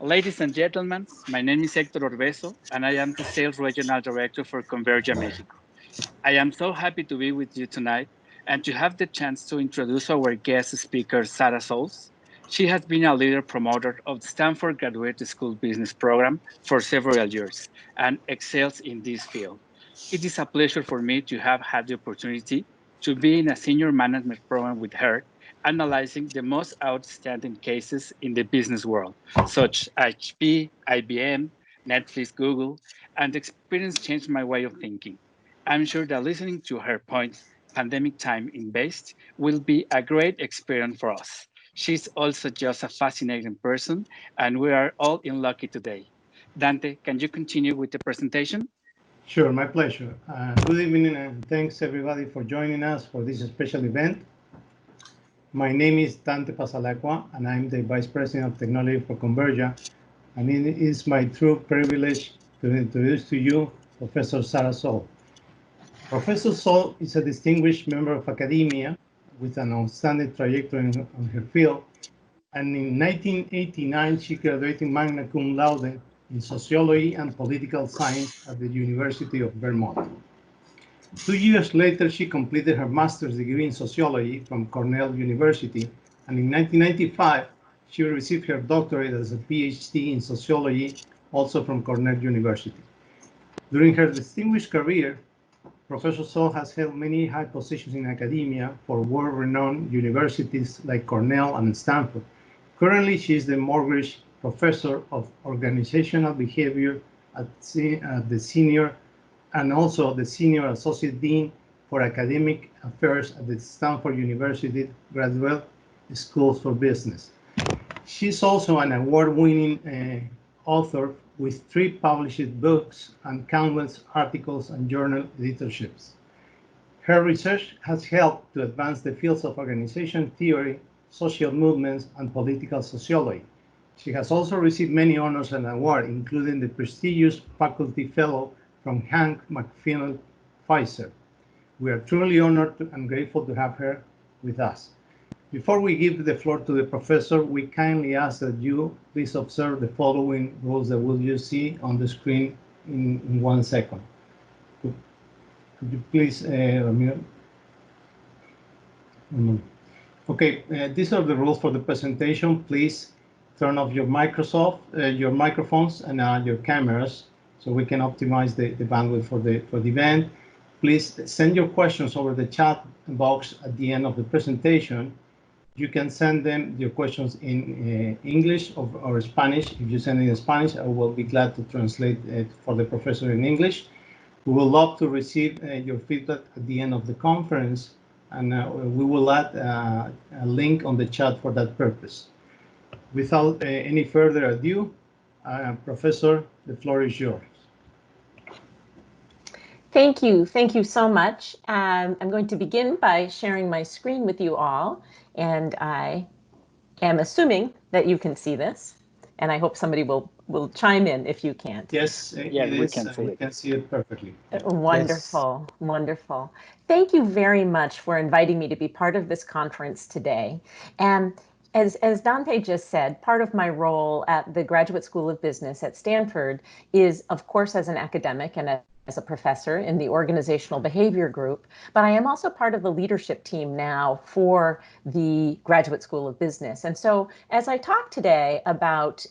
Ladies and gentlemen, my name is Hector Orbeso, and I am the Sales Regional Director for Convergia Mexico. I am so happy to be with you tonight and to have the chance to introduce our guest speaker, Sarah Souls. She has been a leader promoter of the Stanford Graduate School Business Program for several years and excels in this field. It is a pleasure for me to have had the opportunity to be in a senior management program with her, analyzing the most outstanding cases in the business world, such as HP, IBM, Netflix, Google, and the experience changed my way of thinking. I'm sure that listening to her point, pandemic time in based, will be a great experience for us. She's also just a fascinating person, and we are all in lucky today. Dante, can you continue with the presentation? Sure, my pleasure. Good evening and thanks everybody for joining us for this special event. My name is Dante Pasalacqua and I'm the Vice President of Technology for Convergia, and it is my true privilege to introduce to you Professor Sarah Sol. Professor Sol is a distinguished member of academia with an outstanding trajectory on her field, and in 1989 she graduated magna cum laude in sociology and political science at the University of Vermont. 2 years later, she completed her master's degree in sociology from Cornell University, and in 1995, she received her doctorate as a PhD in sociology, also from Cornell University. During her distinguished career, Professor Sol has held many high positions in academia for world-renowned universities like Cornell and Stanford. Currently, she is the Morgridge Professor of Organizational Behavior at the Senior and also the Senior Associate Dean for Academic Affairs at the Stanford University Graduate School for Business. She's also an award-winning author with 3 published books and countless articles and journal editorships. Her research has helped to advance the fields of organization theory, social movements, and political sociology. She has also received many honors and awards, including the prestigious Faculty Fellow from Hank McPhil Pfizer. We are truly honored and grateful to have her with us. Before we give the floor to the professor, we kindly ask that you please observe the following rules that you see on the screen in 1 second. Could you please, Ramiro? Okay, these are the rules for the presentation. Please turn off your microphones and your cameras so we can optimize the bandwidth for the event. Please send your questions over the chat box at the end of the presentation. You can send your questions in English or Spanish. If you send it in Spanish, I will be glad to translate it for the professor in English. We would love to receive your feedback at the end of the conference, and we will add a link on the chat for that purpose. Without any further ado, Professor, the floor is yours. Thank you so much. I'm going to begin by sharing my screen with you all, and I am assuming that you can see this, and I hope somebody will chime in if you can't. Yes, Yeah, we can see it perfectly. Wonderful, yes. Wonderful. Thank you very much for inviting me to be part of this conference today. And as Dante just said, part of my role at the Graduate School of Business at Stanford is, of course, as an academic and as a professor in the organizational behavior group, but I am also part of the leadership team now for the Graduate School of Business. And so as I talk today about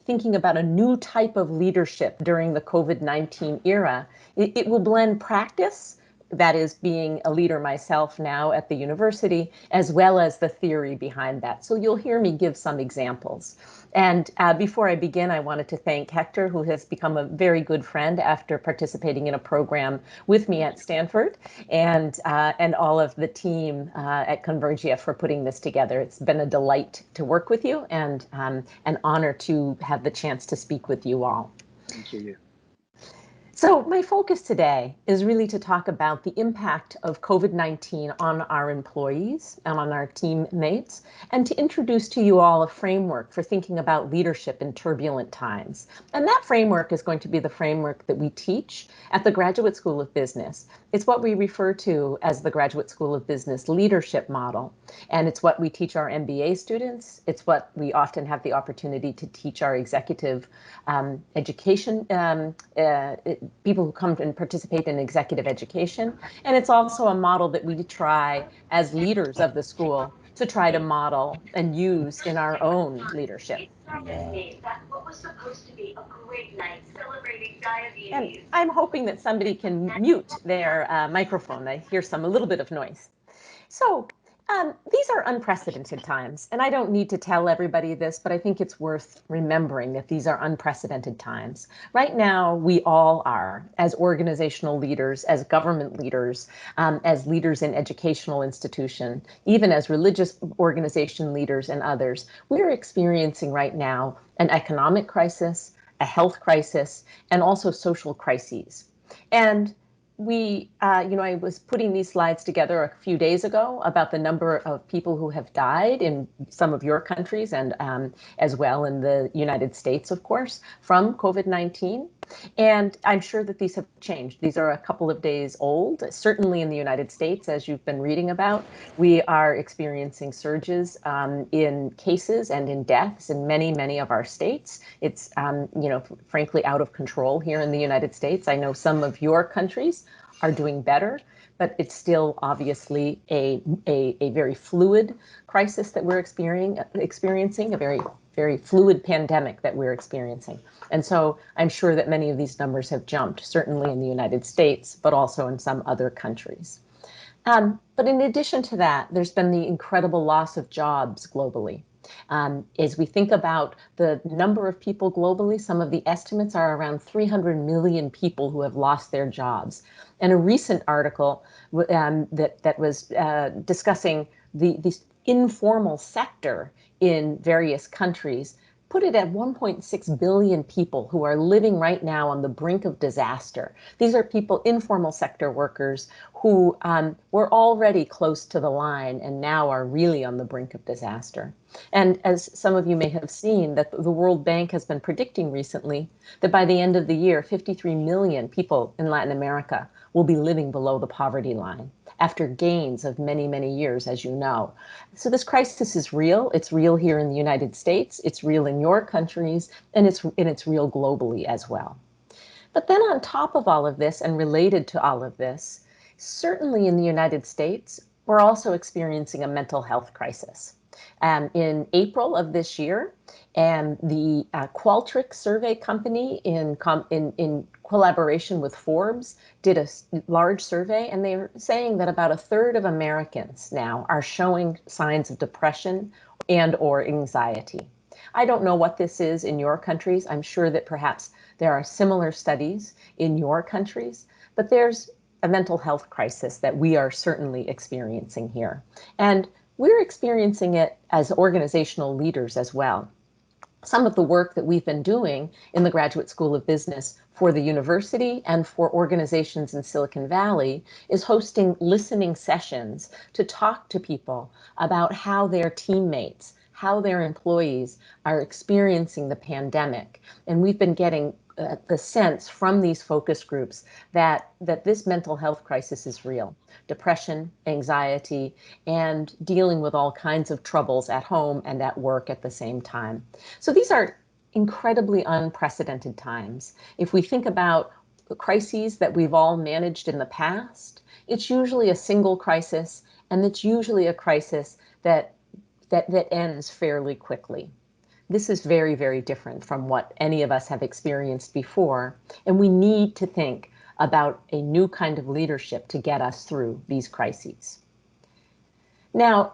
thinking about a new type of leadership during the COVID-19 era, it will blend practice, that is being a leader myself now at the university, as well as the theory behind that. So you'll hear me give some examples. And before I begin, I wanted to thank Hector, who has become a very good friend after participating in a program with me at Stanford, and all of the team at Convergia for putting this together. It's been a delight to work with you, and an honor to have the chance to speak with you all. Thank you. So my focus today is really to talk about the impact of COVID-19 on our employees and on our teammates, and to introduce to you all a framework for thinking about leadership in turbulent times. And that framework is going to be the framework that we teach at the Graduate School of Business. It's what we refer to as the Graduate School of Business leadership model. And it's what we teach our MBA students. It's what we often have the opportunity to teach our executive education people who come and participate in executive education. And it's also a model that we try as leaders of the school to try to model and use in our own leadership. What was supposed to be a great night celebrating diabetes. And I'm hoping that somebody can mute their microphone. I hear a little bit of noise. So these are unprecedented times, and I don't need to tell everybody this, but I think it's worth remembering that these are unprecedented times. Right now, we all are, as organizational leaders, as government leaders, as leaders in educational institution, even as religious organization leaders and others, we're experiencing right now an economic crisis, a health crisis, and also social crises. And I was putting these slides together a few days ago about the number of people who have died in some of your countries and as well in the United States, of course, from COVID-19. And I'm sure that these have changed. These are a couple of days old. Certainly in the United States, as you've been reading about, we are experiencing surges in cases and in deaths in many, many of our states. It's, frankly, out of control here in the United States. I know some of your countries are doing better, but it's still obviously a very fluid crisis that we're experiencing, a very fluid pandemic that we're experiencing. And so I'm sure that many of these numbers have jumped, certainly in the United States, but also in some other countries. But in addition to that, there's been the incredible loss of jobs globally. As we think about the number of people globally, some of the estimates are around 300 million people who have lost their jobs. And a recent article that was discussing the informal sector in various countries put it at 1.6 billion people who are living right now on the brink of disaster. These are people, informal sector workers, who were already close to the line and now are really on the brink of disaster. And as some of you may have seen, that the World Bank has been predicting recently that by the end of the year, 53 million people in Latin America will be living below the poverty line after gains of many, many years, as you know. So this crisis is real. It's real here in the United States. It's real in your countries, and it's real globally as well. But then on top of all of this and related to all of this, certainly in the United States, we're also experiencing a mental health crisis. In April of this year, and the Qualtrics survey company in collaboration with Forbes did a large survey, and they're saying that about a third of Americans now are showing signs of depression and or anxiety. I don't know what this is in your countries. I'm sure that perhaps there are similar studies in your countries, but there's a mental health crisis that we are certainly experiencing here. And we're experiencing it as organizational leaders as well. Some of the work that we've been doing in the Graduate School of Business for the university and for organizations in Silicon Valley is hosting listening sessions to talk to people about how their teammates, how their employees are experiencing the pandemic. And we've been getting the sense from these focus groups that this mental health crisis is real. Depression, anxiety, and dealing with all kinds of troubles at home and at work at the same time. So these are incredibly unprecedented times. If we think about the crises that we've all managed in the past, it's usually a single crisis, and it's usually a crisis that ends fairly quickly. This is very, very different from what any of us have experienced before, and we need to think about a new kind of leadership to get us through these crises. Now,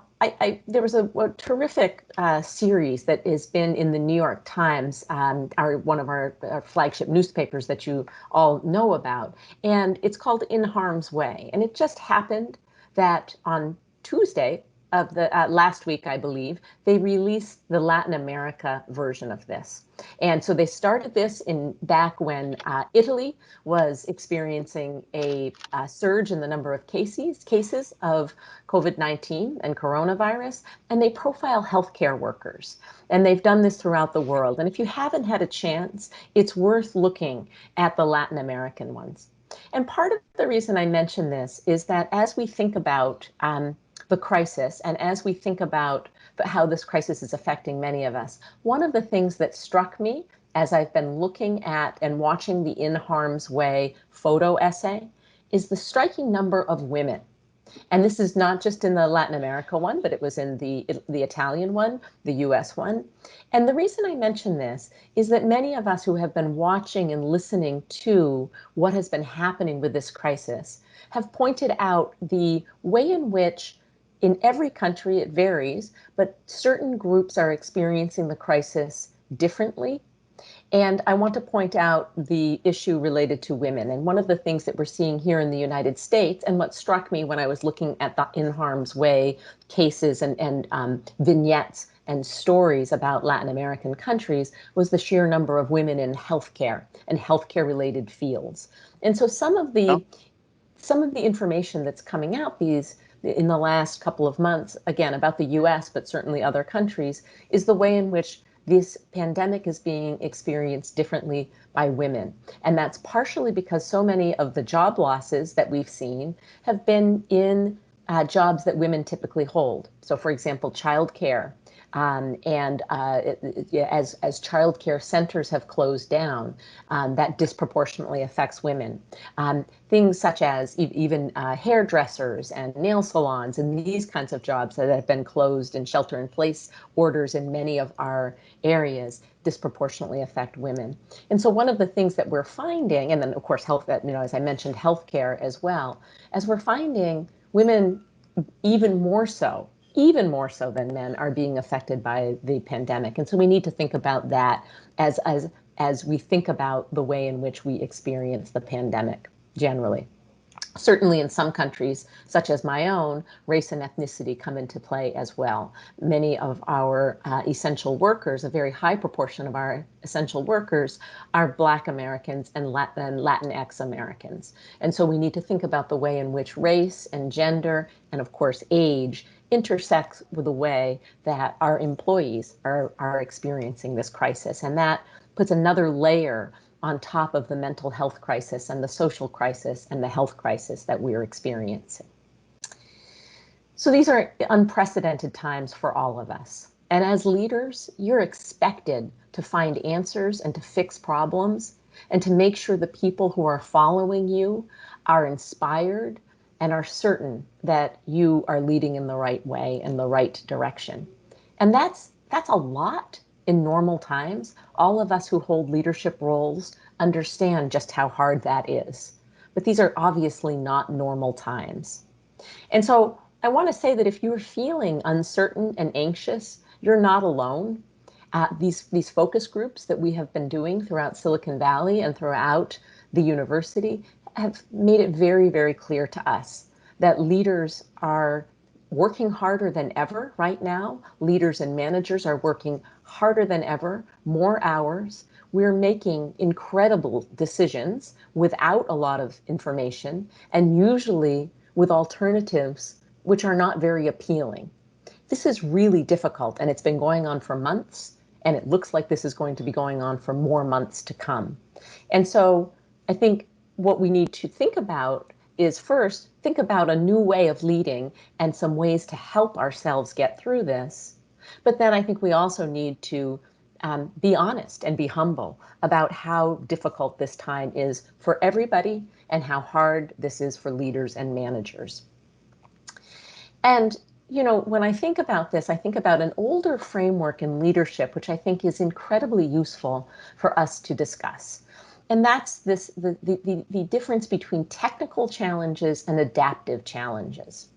there was a terrific series that has been in the New York Times, one of our flagship newspapers that you all know about, and it's called In Harm's Way. And it just happened that on Tuesday, of the last week, I believe, they released the Latin America version of this. And so they started this back when Italy was experiencing a surge in the number of cases of COVID-19 and coronavirus, and they profile healthcare workers. And they've done this throughout the world. And if you haven't had a chance, it's worth looking at the Latin American ones. And part of the reason I mention this is that as we think about the crisis, and as we think about how this crisis is affecting many of us, one of the things that struck me as I've been looking at and watching the In Harm's Way photo essay is the striking number of women. And this is not just in the Latin America one, but it was in the Italian one, the US one. And the reason I mention this is that many of us who have been watching and listening to what has been happening with this crisis have pointed out the way in which in every country it varies, but certain groups are experiencing the crisis differently. And I want to point out the issue related to women. And one of the things that we're seeing here in the United States, and what struck me when I was looking at the In Harm's Way cases and vignettes and stories about Latin American countries, was the sheer number of women in healthcare and healthcare-related fields. And so some of the information that's coming out in the last couple of months, again, about the US, but certainly other countries, is the way in which this pandemic is being experienced differently by women. And that's partially because so many of the job losses that we've seen have been in jobs that women typically hold. So for example, childcare. As childcare centers have closed down, that disproportionately affects women. Things such as even hairdressers and nail salons and these kinds of jobs that have been closed and shelter-in-place orders in many of our areas disproportionately affect women. And so one of the things that we're finding, and then of course health, as I mentioned, healthcare as well, as we're finding women even more so than men are being affected by the pandemic. And so we need to think about that as we think about the way in which we experience the pandemic generally. Certainly in some countries, such as my own, race and ethnicity come into play as well. Many of our essential workers, a very high proportion of our essential workers, are Black Americans and Latinx Americans. And so we need to think about the way in which race and gender and, of course, age intersects with the way that our employees are experiencing this crisis. And that puts another layer on top of the mental health crisis and the social crisis and the health crisis that we're experiencing. So these are unprecedented times for all of us. And as leaders, you're expected to find answers and to fix problems and to make sure the people who are following you are inspired and are certain that you are leading in the right way, in the right direction. And that's a lot in normal times. All of us who hold leadership roles understand just how hard that is. But these are obviously not normal times. And so I want to say that if you're feeling uncertain and anxious, you're not alone. These focus groups that we have been doing throughout Silicon Valley and throughout the university have made it very, very clear to us that leaders are working harder than ever right now. Leaders and managers are working harder than ever, more hours. We're making incredible decisions without a lot of information and usually with alternatives which are not very appealing. This is really difficult and it's been going on for months and it looks like this is going to be going on for more months to come. And so I think what we need to think about is first, think about a new way of leading and some ways to help ourselves get through this. But then I think we also need to be honest and be humble about how difficult this time is for everybody and how hard this is for leaders and managers. And when I think about this, I think about an older framework in leadership, which I think is incredibly useful for us to discuss. And that's the difference between technical challenges and adaptive challenges.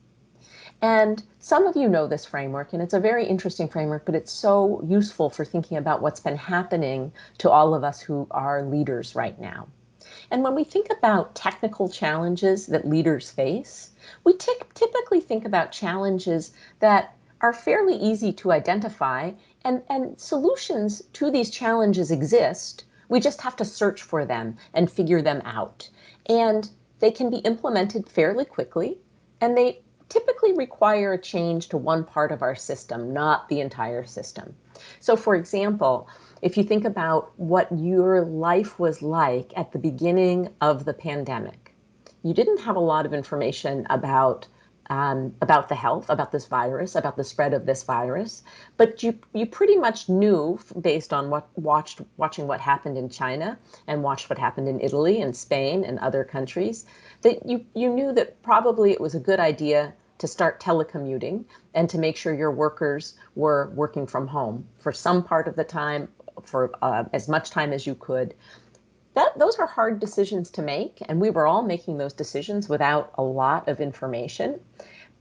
And some of you know this framework, and it's a very interesting framework, but it's so useful for thinking about what's been happening to all of us who are leaders right now. And when we think about technical challenges that leaders face, we typically think about challenges that are fairly easy to identify, and solutions to these challenges exist. We just have to search for them and figure them out. And they can be implemented fairly quickly, and they typically require a change to one part of our system, not the entire system. So for example, if you think about what your life was like at the beginning of the pandemic, you didn't have a lot of information about the health, about this virus, about the spread of this virus, but you pretty much knew, based on watching what happened in China and watched what happened in Italy and Spain and other countries, that you knew that probably it was a good idea to start telecommuting and to make sure your workers were working from home for some part of the time, for as much time as you could. Those are hard decisions to make, and we were all making those decisions without a lot of information.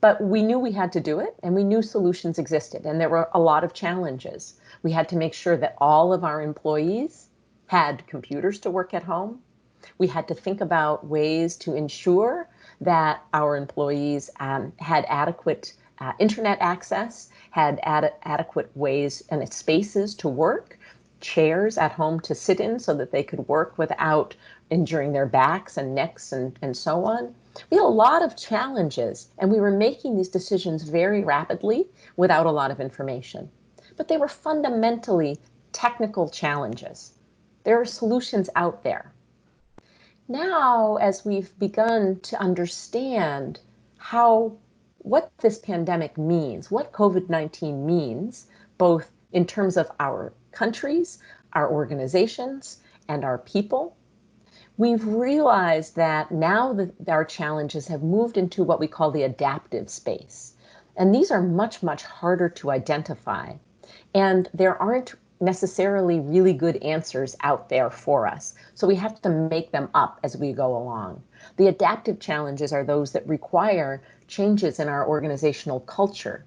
But we knew we had to do it, and we knew solutions existed, and there were a lot of challenges. We had to make sure that all of our employees had computers to work at home. We had to think about ways to ensure that our employees had adequate internet access, had adequate ways and spaces to work, chairs at home to sit in so that they could work without injuring their backs and necks and so on. We had a lot of challenges, and we were making these decisions very rapidly without a lot of information. But they were fundamentally technical challenges. There are solutions out there. Now, as we've begun to understand what this pandemic means, what COVID-19 means, both in terms of our countries, our organizations, and our people, we've realized that now that our challenges have moved into what we call the adaptive space. And these are much, much harder to identify. And there aren't necessarily really good answers out there for us. So we have to make them up as we go along. The adaptive challenges are those that require changes in our organizational culture.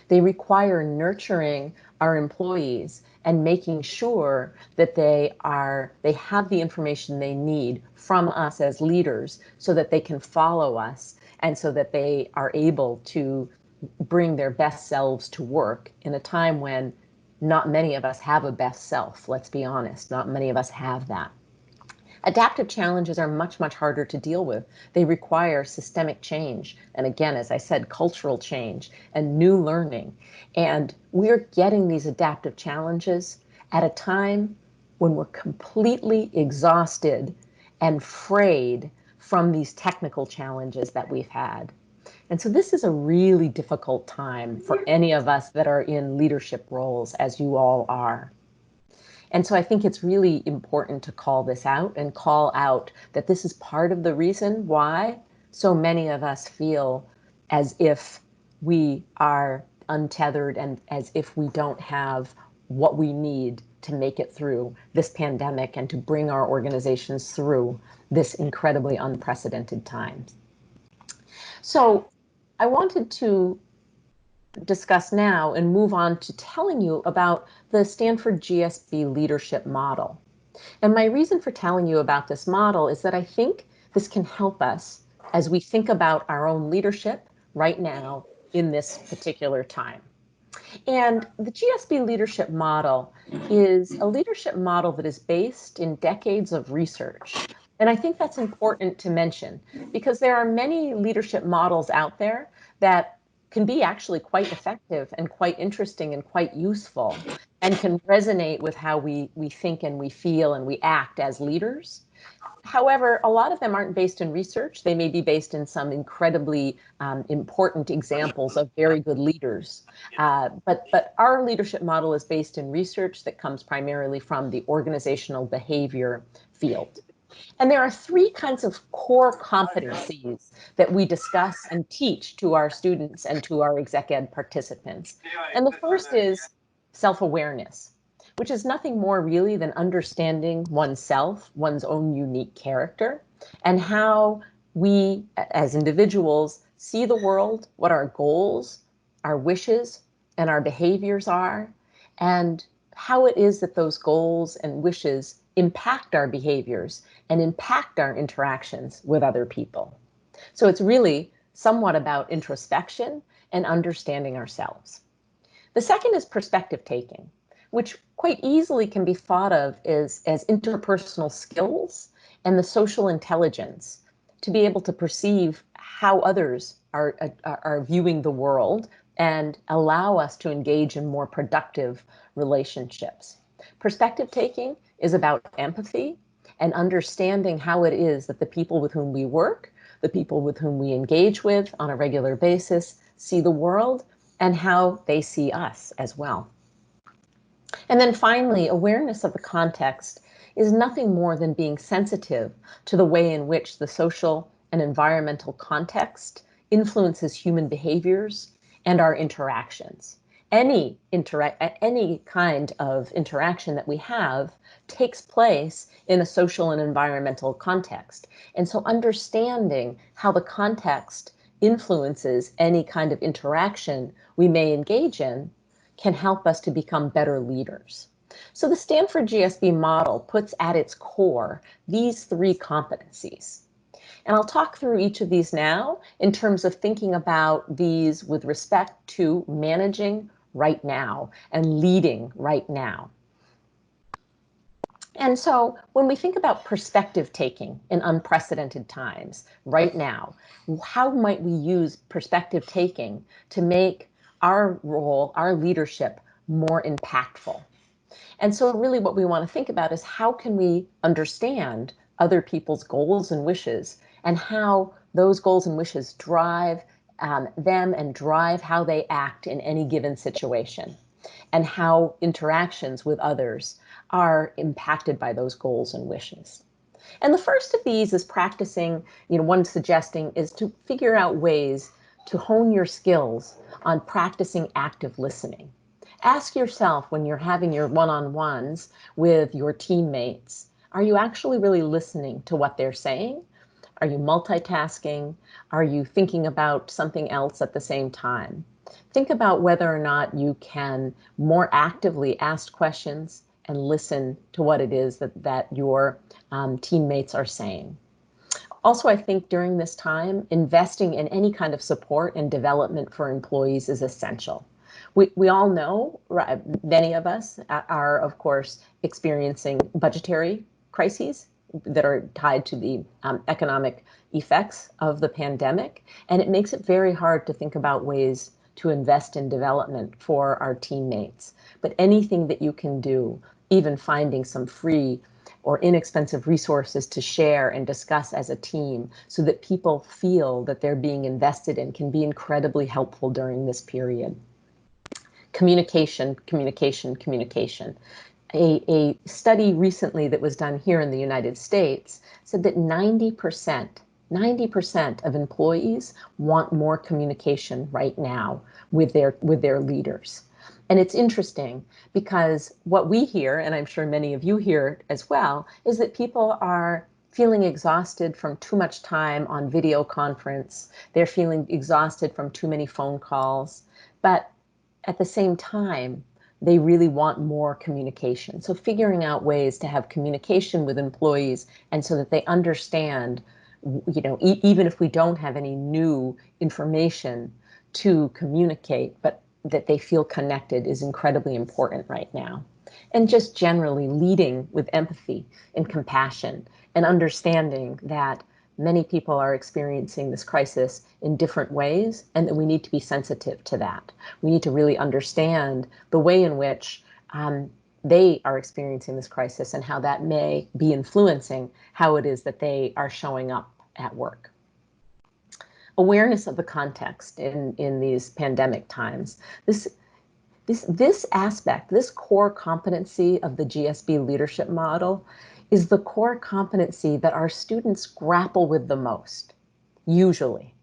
They require nurturing our employees and making sure that they have the information they need from us as leaders so that they can follow us and so that they are able to bring their best selves to work in a time when not many of us have a best self. Let's be honest, not many of us have that. Adaptive challenges are much, much harder to deal with. They require systemic change. And again, as I said, cultural change and new learning. And we're getting these adaptive challenges at a time when we're completely exhausted and frayed from these technical challenges that we've had. And so this is a really difficult time for any of us that are in leadership roles, as you all are. And so I think it's really important to call this out and call out that this is part of the reason why so many of us feel as if we are untethered and as if we don't have what we need to make it through this pandemic and to bring our organizations through this incredibly unprecedented time. So I wanted to discuss now and move on to telling you about the Stanford GSB leadership model. And my reason for telling you about this model is that I think this can help us as we think about our own leadership right now in this particular time. And the GSB leadership model is a leadership model that is based in decades of research. And I think that's important to mention because there are many leadership models out there that can be actually quite effective and quite interesting and quite useful and can resonate with how we think and we feel and we act as leaders. However, a lot of them aren't based in research. They may be based in some incredibly important examples of very good leaders. But our leadership model is based in research that comes primarily from the organizational behavior field. And there are three kinds of core competencies that we discuss and teach to our students and to our exec ed participants. And the first is self-awareness, which is nothing more really than understanding oneself, one's own unique character, and how we as individuals see the world, what our goals, our wishes, and our behaviors are, and how it is that those goals and wishes impact our behaviors and impact our interactions with other people. So it's really somewhat about introspection and understanding ourselves. The second is perspective taking, which quite easily can be thought of as interpersonal skills and the social intelligence to be able to perceive how others are viewing the world and allow us to engage in more productive relationships. Perspective taking is about empathy and understanding how it is that the people with whom we work, the people with whom we engage with on a regular basis, see the world and how they see us as well. And then finally, awareness of the context is nothing more than being sensitive to the way in which the social and environmental context influences human behaviors and our interactions. Any kind of interaction that we have takes place in a social and environmental context. And so understanding how the context influences any kind of interaction we may engage in can help us to become better leaders. So the Stanford GSB model puts at its core these three competencies. And I'll talk through each of these now in terms of thinking about these with respect to managing right now and leading right now. And so when we think about perspective taking in unprecedented times right now, how might we use perspective taking to make our role, our leadership, more impactful? And so really what we want to think about is how can we understand other people's goals and wishes and how those goals and wishes drive them and drive how they act in any given situation, and how interactions with others are impacted by those goals and wishes. And the first of these is practicing, one suggesting is to figure out ways to hone your skills on practicing active listening. Ask yourself when you're having your one-on-ones with your teammates, are you actually really listening to what they're saying? Are you multitasking? Are you thinking about something else at the same time? Think about whether or not you can more actively ask questions and listen to what it is that your teammates are saying. Also, I think during this time, investing in any kind of support and development for employees is essential. We all know, many of us are, of course, experiencing budgetary crises that are tied to the economic effects of the pandemic. And it makes it very hard to think about ways to invest in development for our teammates. But anything that you can do, even finding some free or inexpensive resources to share and discuss as a team so that people feel that they're being invested in, can be incredibly helpful during this period. Communication, communication, communication. A study recently that was done here in the United States said that 90% of employees want more communication right now with their leaders. And it's interesting because what we hear, and I'm sure many of you hear as well, is that people are feeling exhausted from too much time on video conference. They're feeling exhausted from too many phone calls. But at the same time, they really want more communication. So figuring out ways to have communication with employees and so that they understand, even if we don't have any new information to communicate, but that they feel connected is incredibly important right now. And just generally leading with empathy and compassion and understanding that many people are experiencing this crisis in different ways and that we need to be sensitive to that. We need to really understand the way in which they are experiencing this crisis and how that may be influencing how it is that they are showing up at work. Awareness of the context in these pandemic times. This aspect, this core competency of the GSB leadership model is the core competency that our students grapple with the most, usually.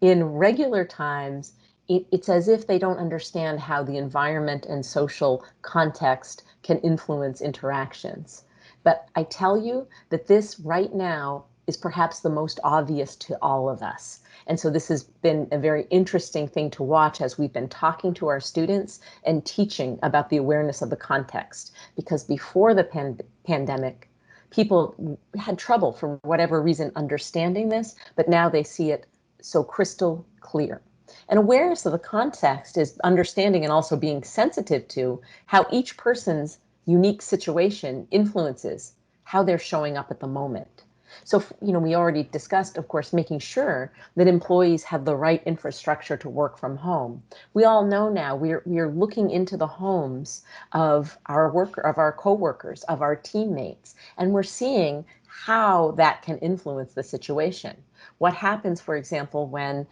In regular times, it's as if they don't understand how the environment and social context can influence interactions. But I tell you that this right now is perhaps the most obvious to all of us. And so this has been a very interesting thing to watch as we've been talking to our students and teaching about the awareness of the context. Because before the pandemic, people had trouble for whatever reason understanding this, but now they see it so crystal clear. And awareness of the context is understanding and also being sensitive to how each person's unique situation influences how they're showing up at the moment. So, we already discussed, of course, making sure that employees have the right infrastructure to work from home. We all know now we're looking into the homes of our coworkers, of our teammates, and we're seeing how that can influence the situation. What happens, for example, when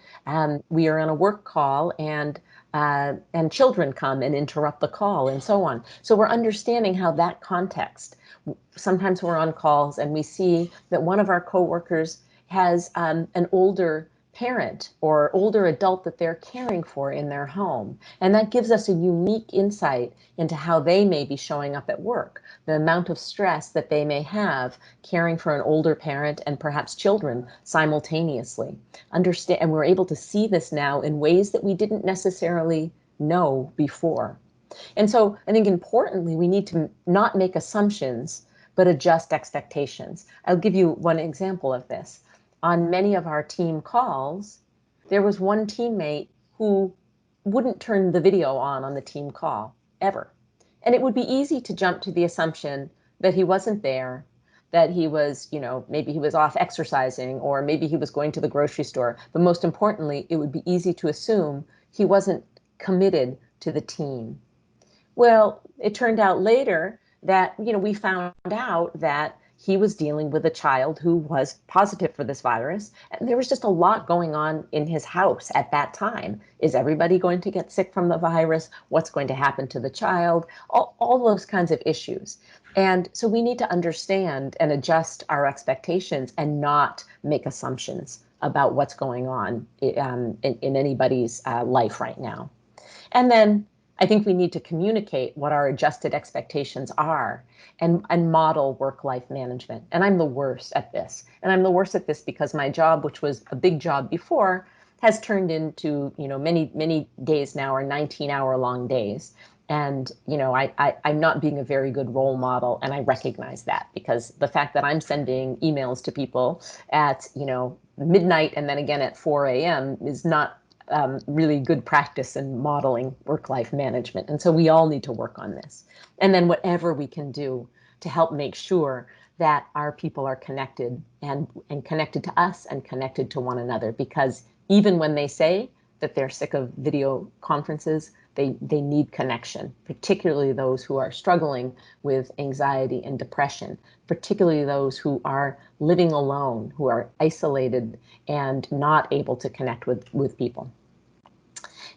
we are on a work call and children come and interrupt the call and so on. So we're understanding how that context. Sometimes we're on calls and we see that one of our coworkers has an older parent or older adult that they're caring for in their home. And that gives us a unique insight into how they may be showing up at work, the amount of stress that they may have caring for an older parent and perhaps children simultaneously. And we're able to see this now in ways that we didn't necessarily know before. And so I think importantly, we need to not make assumptions, but adjust expectations. I'll give you one example of this. On many of our team calls, there was one teammate who wouldn't turn the video on the team call, ever. And it would be easy to jump to the assumption that he wasn't there, that he was, maybe he was off exercising, or maybe he was going to the grocery store. But most importantly, it would be easy to assume he wasn't committed to the team. Well, it turned out later that, we found out that he was dealing with a child who was positive for this virus. And there was just a lot going on in his house at that time. Is everybody going to get sick from the virus? What's going to happen to the child? All those kinds of issues. And so we need to understand and adjust our expectations and not make assumptions about what's going on in anybody's life right now. And then I think we need to communicate what our adjusted expectations are and model work-life management. And I'm the worst at this. And I'm the worst at this because my job, which was a big job before, has turned into, many days now are 19-hour-long days. And, I'm not being a very good role model. And I recognize that because the fact that I'm sending emails to people at, midnight and then again at 4 a.m. is not really good practice in modeling work-life management. And so we all need to work on this. And then whatever we can do to help make sure that our people are connected and connected to us and connected to one another. Because even when they say that they're sick of video conferences, they need connection, particularly those who are struggling with anxiety and depression, particularly those who are living alone, who are isolated and not able to connect with people.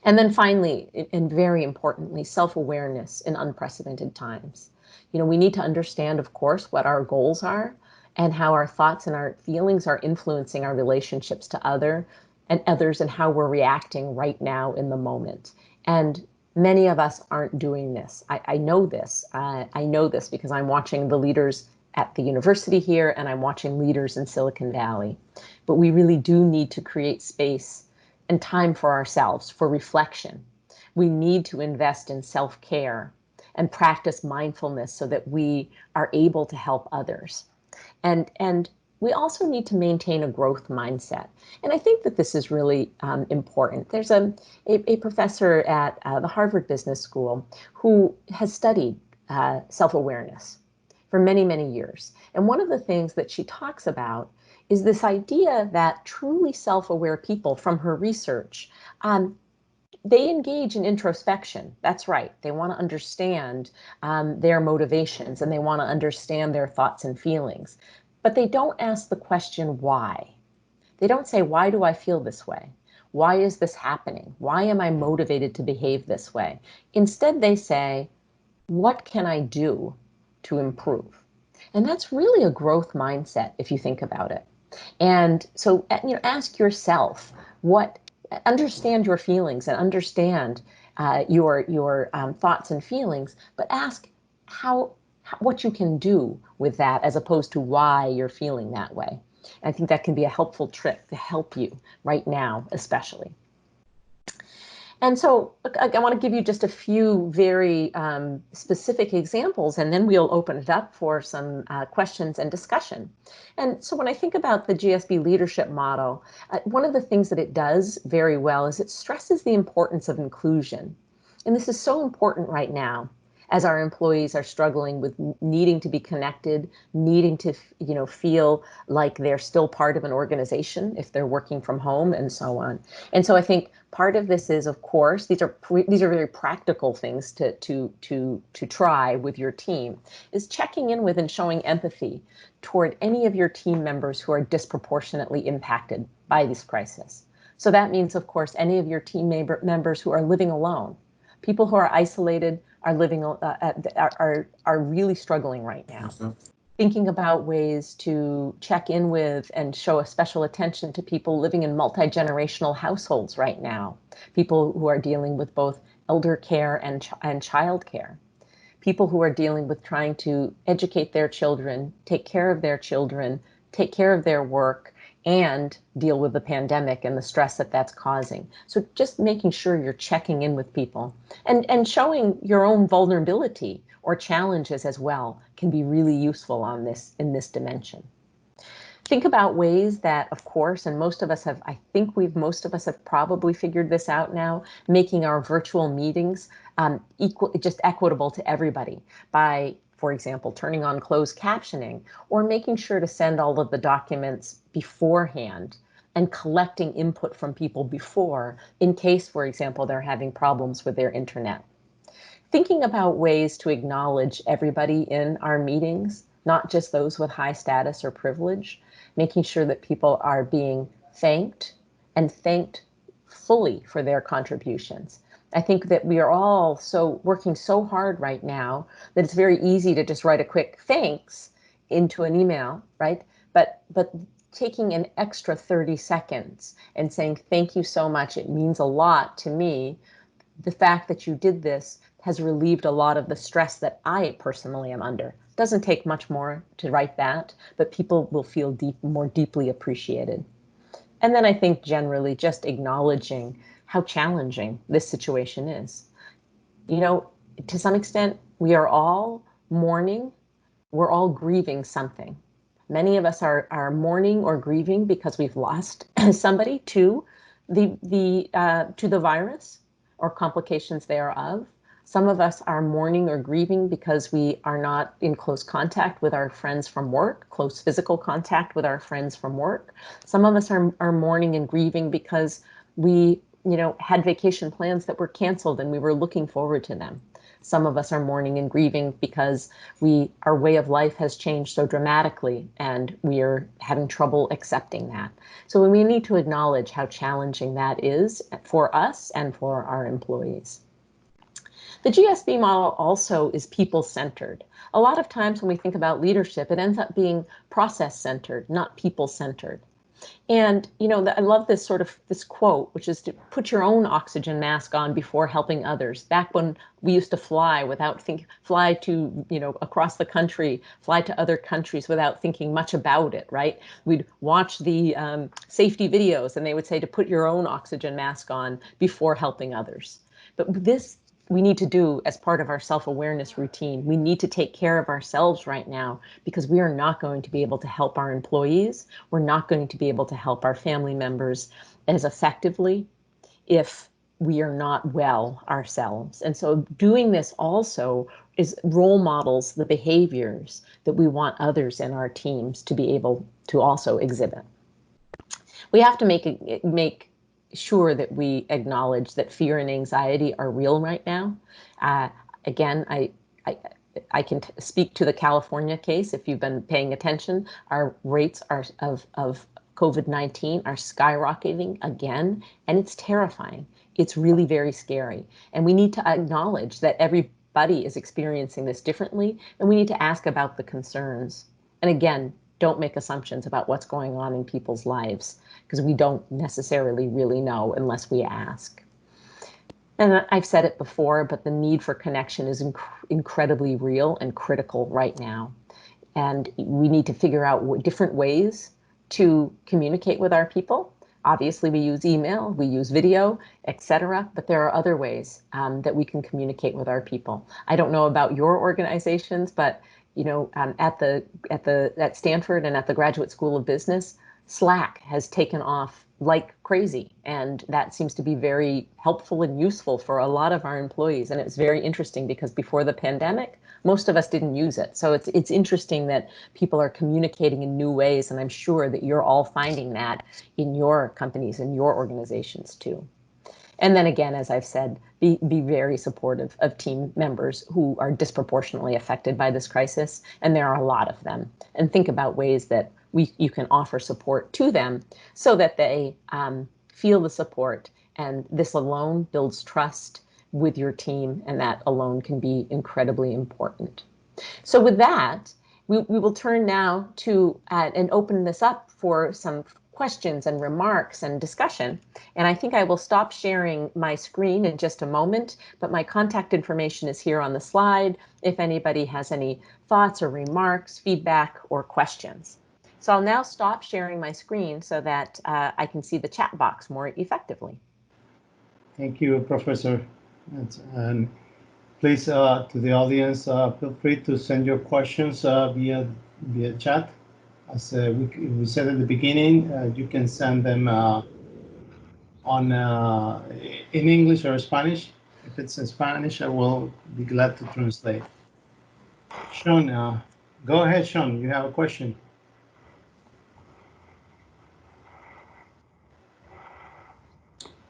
And then finally, and very importantly, self-awareness in unprecedented times. We need to understand, of course, what our goals are and how our thoughts and our feelings are influencing our relationships to others and how we're reacting right now in the moment. And many of us aren't doing this. I know this. I know this because I'm watching the leaders at the university here and I'm watching leaders in Silicon Valley. But we really do need to create space and time for ourselves, for reflection. We need to invest in self-care and practice mindfulness so that we are able to help others. And we also need to maintain a growth mindset. And I think that this is really important. There's a professor at the Harvard Business School who has studied self-awareness for many, many years. And one of the things that she talks about is this idea that truly self-aware people, from her research, they engage in introspection. That's right. They want to understand their motivations and they want to understand their thoughts and feelings. But they don't ask the question, why? They don't say, why do I feel this way? Why is this happening? Why am I motivated to behave this way? Instead, they say, what can I do to improve? And that's really a growth mindset if you think about it. And so, ask yourself, understand your feelings and understand your thoughts and feelings, but ask what you can do with that as opposed to why you're feeling that way. I think that can be a helpful trick to help you right now, especially. And so I want to give you just a few very specific examples, and then we'll open it up for some questions and discussion. And so when I think about the GSB leadership model, one of the things that it does very well is it stresses the importance of inclusion. And this is so important right now, as our employees are struggling with needing to be connected, needing to, feel like they're still part of an organization if they're working from home and so on. And so I think part of this is, of course, these are very practical things to try with your team, is checking in with and showing empathy toward any of your team members who are disproportionately impacted by this crisis. So that means, of course, any of your team members who are living alone, people who are isolated, are living are really struggling right now. Thinking about ways to check in with and show a special attention to people living in multi-generational households right now, people who are dealing with both elder care and child care, people who are dealing with trying to educate their children, take care of their children, take care of their work, and deal with the pandemic and the stress that that's causing. So just making sure you're checking in with people and showing your own vulnerability or challenges as well can be really useful in this dimension. Think about ways that, of course, and most of us have probably figured this out now, making our virtual meetings equitable to everybody by, for example, turning on closed captioning or making sure to send all of the documents beforehand and collecting input from people before in case, for example, they're having problems with their internet. Thinking about ways to acknowledge everybody in our meetings, not just those with high status or privilege, making sure that people are being thanked and thanked fully for their contributions. I think that we are all working so hard right now that it's very easy to just write a quick thanks into an email, right? But taking an extra 30 seconds and saying, thank you so much, it means a lot to me. The fact that you did this has relieved a lot of the stress that I personally am under. It doesn't take much more to write that, but people will feel more deeply appreciated. And then I think generally just acknowledging how challenging this situation is. To some extent, we are all mourning, we're all grieving something. Many of us are mourning or grieving because we've lost somebody to the virus or complications thereof. Some of us are mourning or grieving because we are not in close contact with our friends from work, close physical contact with our friends from work. Some of us are mourning and grieving because we, had vacation plans that were canceled and we were looking forward to them. Some of us are mourning and grieving because our way of life has changed so dramatically and we are having trouble accepting that. So we need to acknowledge how challenging that is for us and for our employees. The GSB model also is people-centered. A lot of times when we think about leadership, it ends up being process-centered, not people-centered. And, I love this quote, which is to put your own oxygen mask on before helping others. Back when we used to fly to, across the country, fly to other countries without thinking much about it, right? We'd watch the safety videos and they would say to put your own oxygen mask on before helping others. But this we need to do as part of our self-awareness routine. We need to take care of ourselves right now because we are not going to be able to help our employees. We're not going to be able to help our family members as effectively if we are not well ourselves. And so doing this also is role models the behaviors that we want others in our teams to be able to also exhibit. We have to make sure that we acknowledge that fear and anxiety are real right now. Again, I can speak to the California case. If you've been paying attention, our rates of COVID-19 are skyrocketing again, and it's terrifying. It's really very scary. And we need to acknowledge that everybody is experiencing this differently, and we need to ask about the concerns. And again, don't make assumptions about what's going on in people's lives, because we don't necessarily really know unless we ask. And I've said it before, but the need for connection is incredibly real and critical right now. And we need to figure out different ways to communicate with our people. Obviously, we use email, we use video, etc. But there are other ways that we can communicate with our people. I don't know about your organizations, but at Stanford and at the Graduate School of Business, Slack has taken off like crazy, and that seems to be very helpful and useful for a lot of our employees. And it's very interesting because before the pandemic, most of us didn't use it. So it's interesting that people are communicating in new ways, and I'm sure that you're all finding that in your companies and your organizations too. And then again, as I've said, be very supportive of team members who are disproportionately affected by this crisis, and there are a lot of them. And think about ways that you can offer support to them so that they feel the support, and this alone builds trust with your team, and that alone can be incredibly important. So with that, we will turn now to and open this up for some questions and remarks and discussion. And I think I will stop sharing my screen in just a moment, but my contact information is here on the slide if anybody has any thoughts or remarks, feedback, or questions. So I'll now stop sharing my screen so that I can see the chat box more effectively. Thank you, Professor. And please, to the audience, feel free to send your questions via chat. As we said at the beginning, you can send them in English or Spanish. If it's in Spanish, I will be glad to translate. Sean, go ahead, Sean. You have a question.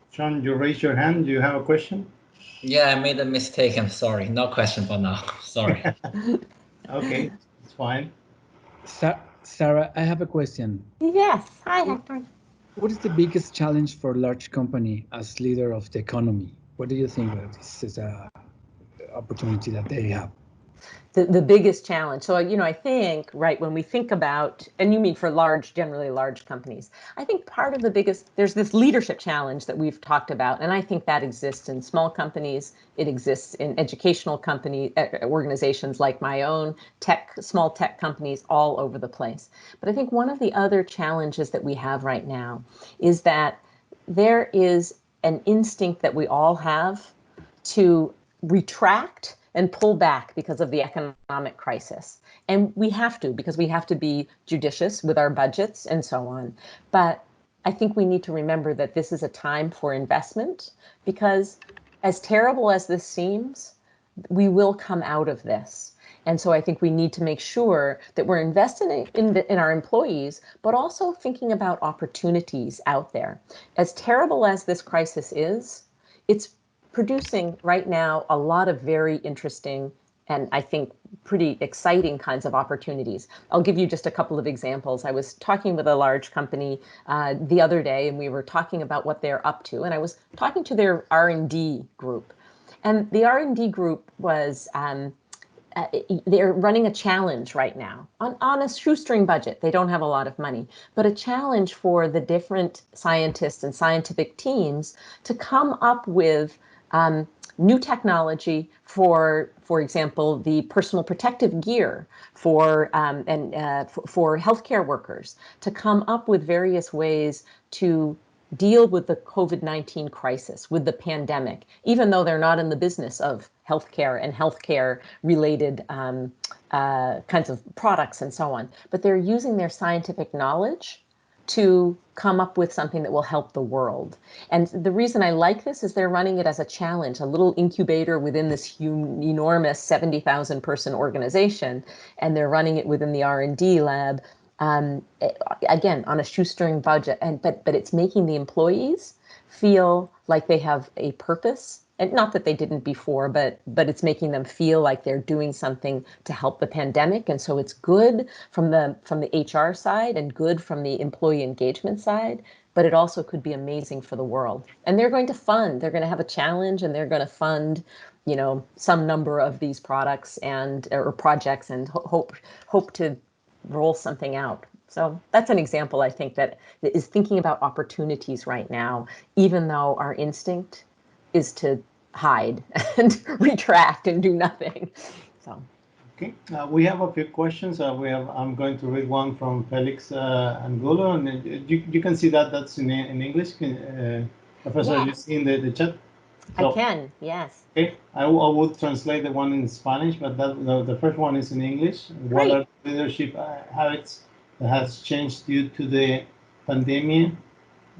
Sean, you raised your hand. Do you have a question? Yeah, I made a mistake. I'm sorry. No question for now. Sorry. Okay, it's fine. Sarah, I have a question. Yes. Hi, Hector. What is the biggest challenge for a large company as leader of the economy? What do you think that this is an opportunity that they have? The biggest challenge. So, I think, right, when we think about, and you mean for generally large companies, I think part of there's this leadership challenge that we've talked about, and I think that exists in small companies. It exists in educational organizations like my own, small tech companies all over the place. But I think one of the other challenges that we have right now is that there is an instinct that we all have to retract and pull back because of the economic crisis. And we have to, because we have to be judicious with our budgets and so on. But I think we need to remember that this is a time for investment, because as terrible as this seems, we will come out of this. And so I think we need to make sure that we're investing in our employees, but also thinking about opportunities out there. As terrible as this crisis is, it's producing right now a lot of very interesting and I think pretty exciting kinds of opportunities. I'll give you just a couple of examples. I was talking with a large company the other day, and we were talking about what they're up to. And I was talking to their R&D group. And the R&D group was, they're running a challenge right now on a shoestring budget. They don't have a lot of money, but a challenge for the different scientists and scientific teams to come up with new technology for example, the personal protective gear for healthcare workers, to come up with various ways to deal with the COVID-19 crisis, with the pandemic, even though they're not in the business of healthcare and healthcare-related kinds of products and so on. But they're using their scientific knowledge to come up with something that will help the world. And the reason I like this is they're running it as a challenge, a little incubator within this enormous 70,000 person organization, and they're running it within the R&D lab, again, on a shoestring budget. But it's making the employees feel like they have a purpose. And not that they didn't before, but it's making them feel like they're doing something to help the pandemic. And so it's good from the HR side and good from the employee engagement side, but it also could be amazing for the world. And they're going to have a challenge, and they're going to fund, some number of these products or projects, and hope to roll something out. So that's an example, I think, that is thinking about opportunities right now, even though our instinct is to hide and retract and do nothing. So, Okay, we have a few questions. I'm going to read one from Felix Angulo, and you can see that that's in English. Professor, you Yes. see in the chat? So, I can, yes. okay, I will translate the one in Spanish, but the first one is in English. What Great. are leadership habits that has changed due to the pandemic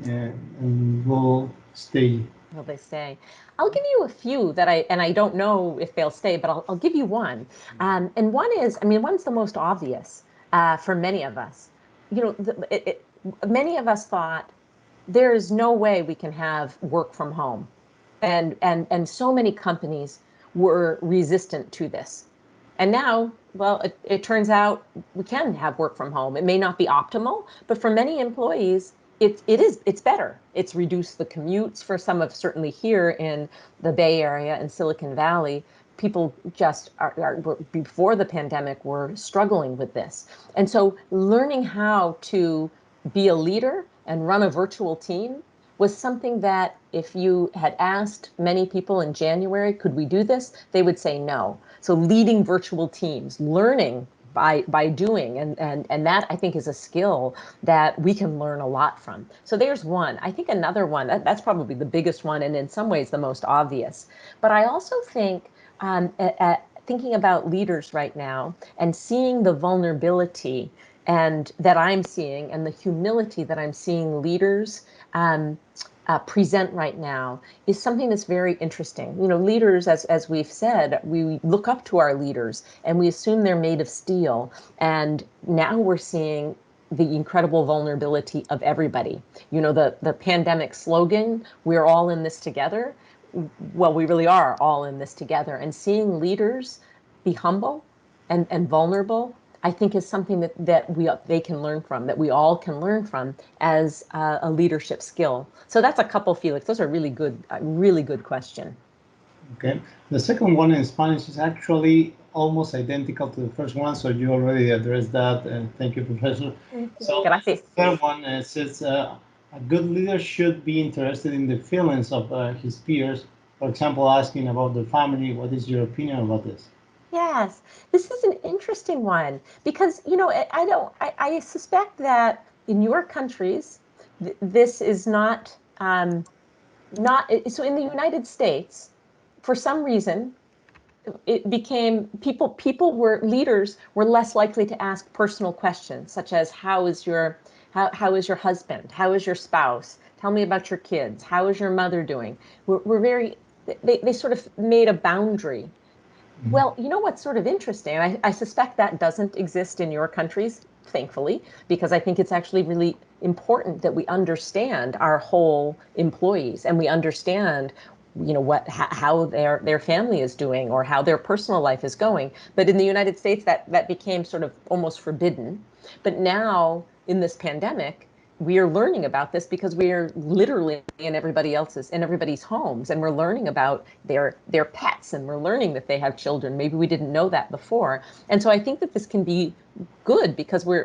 and will stay? Will they stay? I'll give you a few that I don't know if they'll stay, but I'll give you one. And one is, I mean, one's the most obvious for many of us. You know, many of us thought there is no way we can have work from home. And so many companies were resistant to this. And now, well, it turns out we can have work from home. It may not be optimal, but for many employees, it's better. It's reduced the commutes for some of, certainly here in the Bay Area and Silicon Valley. People just before the pandemic were struggling with this. And so learning how to be a leader and run a virtual team was something that if you had asked many people in January, could we do this? They would say no. So leading virtual teams, learning by doing, and that I think is a skill that we can learn a lot from. So there's one. I think another one, that's probably the biggest one and in some ways the most obvious. But I also think thinking about leaders right now and seeing the vulnerability and that I'm seeing and the humility that I'm seeing leaders present right now is something that's very interesting. You know, leaders, as we've said, we look up to our leaders and we assume they're made of steel. And now we're seeing the incredible vulnerability of everybody. You know, the pandemic slogan, we're all in this together. Well, we really are all in this together. And seeing leaders be humble and vulnerable, I think is something that they can learn from, that we all can learn from as a leadership skill. So that's a couple, Felix. Those are really good question. Okay. The second one in Spanish is actually almost identical to the first one, so you already addressed that, and thank you, Professor. So Gracias. the third one says a good leader should be interested in the feelings of his peers. For example, asking about the family, what is your opinion about this? Yes, this is an interesting one because, you know, I suspect that in your countries, this is not so in the United States, for some reason, it became leaders were less likely to ask personal questions such as how is your husband, how is your spouse, tell me about your kids, how is your mother doing. We're very they sort of made a boundary. Well, you know what's sort of interesting, I suspect that doesn't exist in your countries, thankfully, because I think it's actually really important that we understand our whole employees and we understand, you know, how their family is doing or how their personal life is going. But in the United States, that became sort of almost forbidden. But now in this pandemic, we are learning about this because we are literally in everybody's homes, and we're learning about their pets, and we're learning that they have children. Maybe we didn't know that before, and so I think that this can be good because we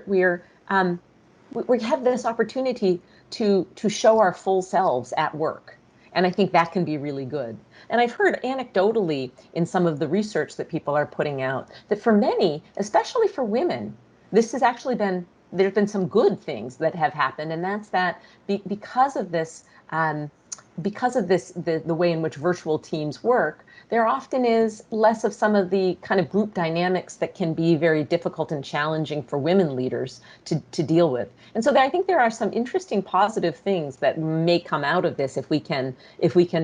have this opportunity to show our full selves at work. And I think that can be really good. And I've heard anecdotally in some of the research that people are putting out that for many, especially for women, this has actually been there's been some good things that have happened, and that's that because of this, the way in which virtual teams work, there often is less of some of the kind of group dynamics that can be very difficult and challenging for women leaders to deal with. And so I think there are some interesting positive things that may come out of this if we can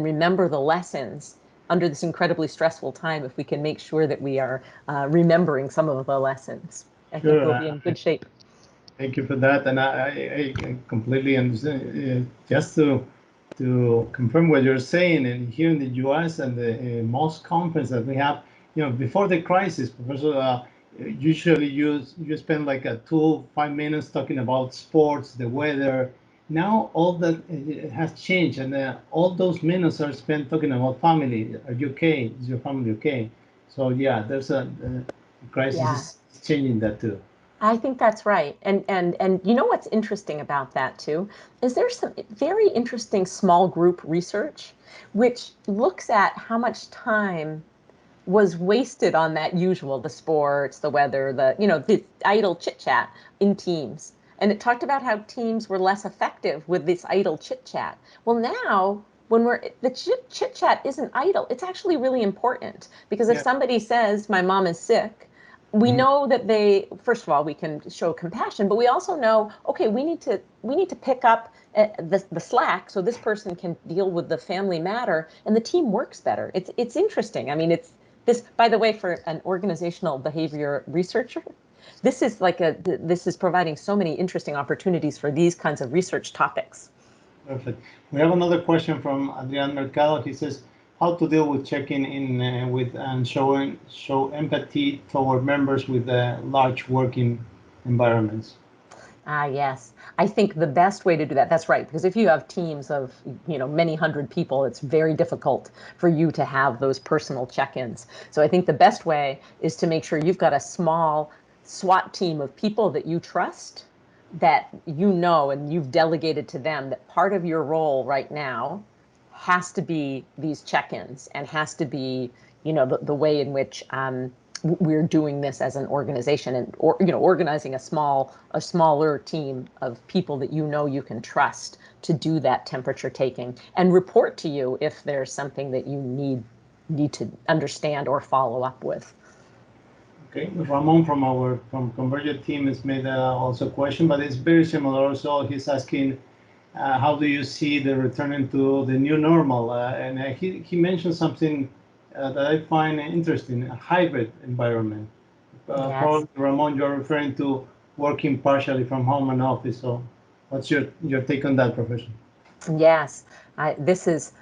remember the lessons under this incredibly stressful time, if we can make sure that we are remembering some of the lessons. I think we'll be in good shape. Thank you for that, and I completely understand. Just to confirm what you're saying, and here in the U.S. and the most conference that we have, you know, before the crisis, Professor, usually you spend like 5 minutes talking about sports, the weather. Now all that has changed, and all those minutes are spent talking about family. Are you okay? Is your family okay? So yeah, there's a crisis is changing that too. I think that's right. And you know what's interesting about that too is there's some very interesting small group research which looks at how much time was wasted on that usual, the sports, the weather, the idle chit chat in teams. And it talked about how teams were less effective with this idle chit chat. Well, now when the chit chat isn't idle, it's actually really important, because if somebody says my mom is sick, we know that first of all, we can show compassion, but we also know, okay, we need to pick up the slack so this person can deal with the family matter, and the team works better. It's interesting. I mean, it's this, by the way, for an organizational behavior researcher, this is providing so many interesting opportunities for these kinds of research topics. Perfect. We have another question from Adrian Mercado. He says, how to deal with checking in with and show empathy toward members with large working environments. Yes. I think the best way to do that, that's right, because if you have teams of, many hundred people, it's very difficult for you to have those personal check-ins. So I think the best way is to make sure you've got a small SWAT team of people that you trust, that and you've delegated to them that part of your role right now has to be these check-ins, and has to be, the way in which we're doing this as an organization, and organizing a smaller team of people that you can trust to do that temperature taking, and report to you if there's something that you need to understand or follow up with. Okay, Ramon from Convergia team has made also a question, but it's very similar. Also, he's asking, how do you see the returning to the new normal? And he mentioned something that I find interesting: a hybrid environment. Yes. Probably, Ramon, you're referring to working partially from home and office. So, what's your take on that, Professor? Yes, this is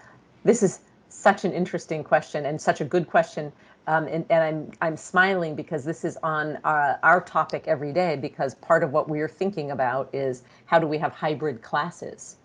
such an interesting question, and such a good question. And I'm smiling because this is on our topic every day, because part of what we're thinking about is how do we have hybrid classes,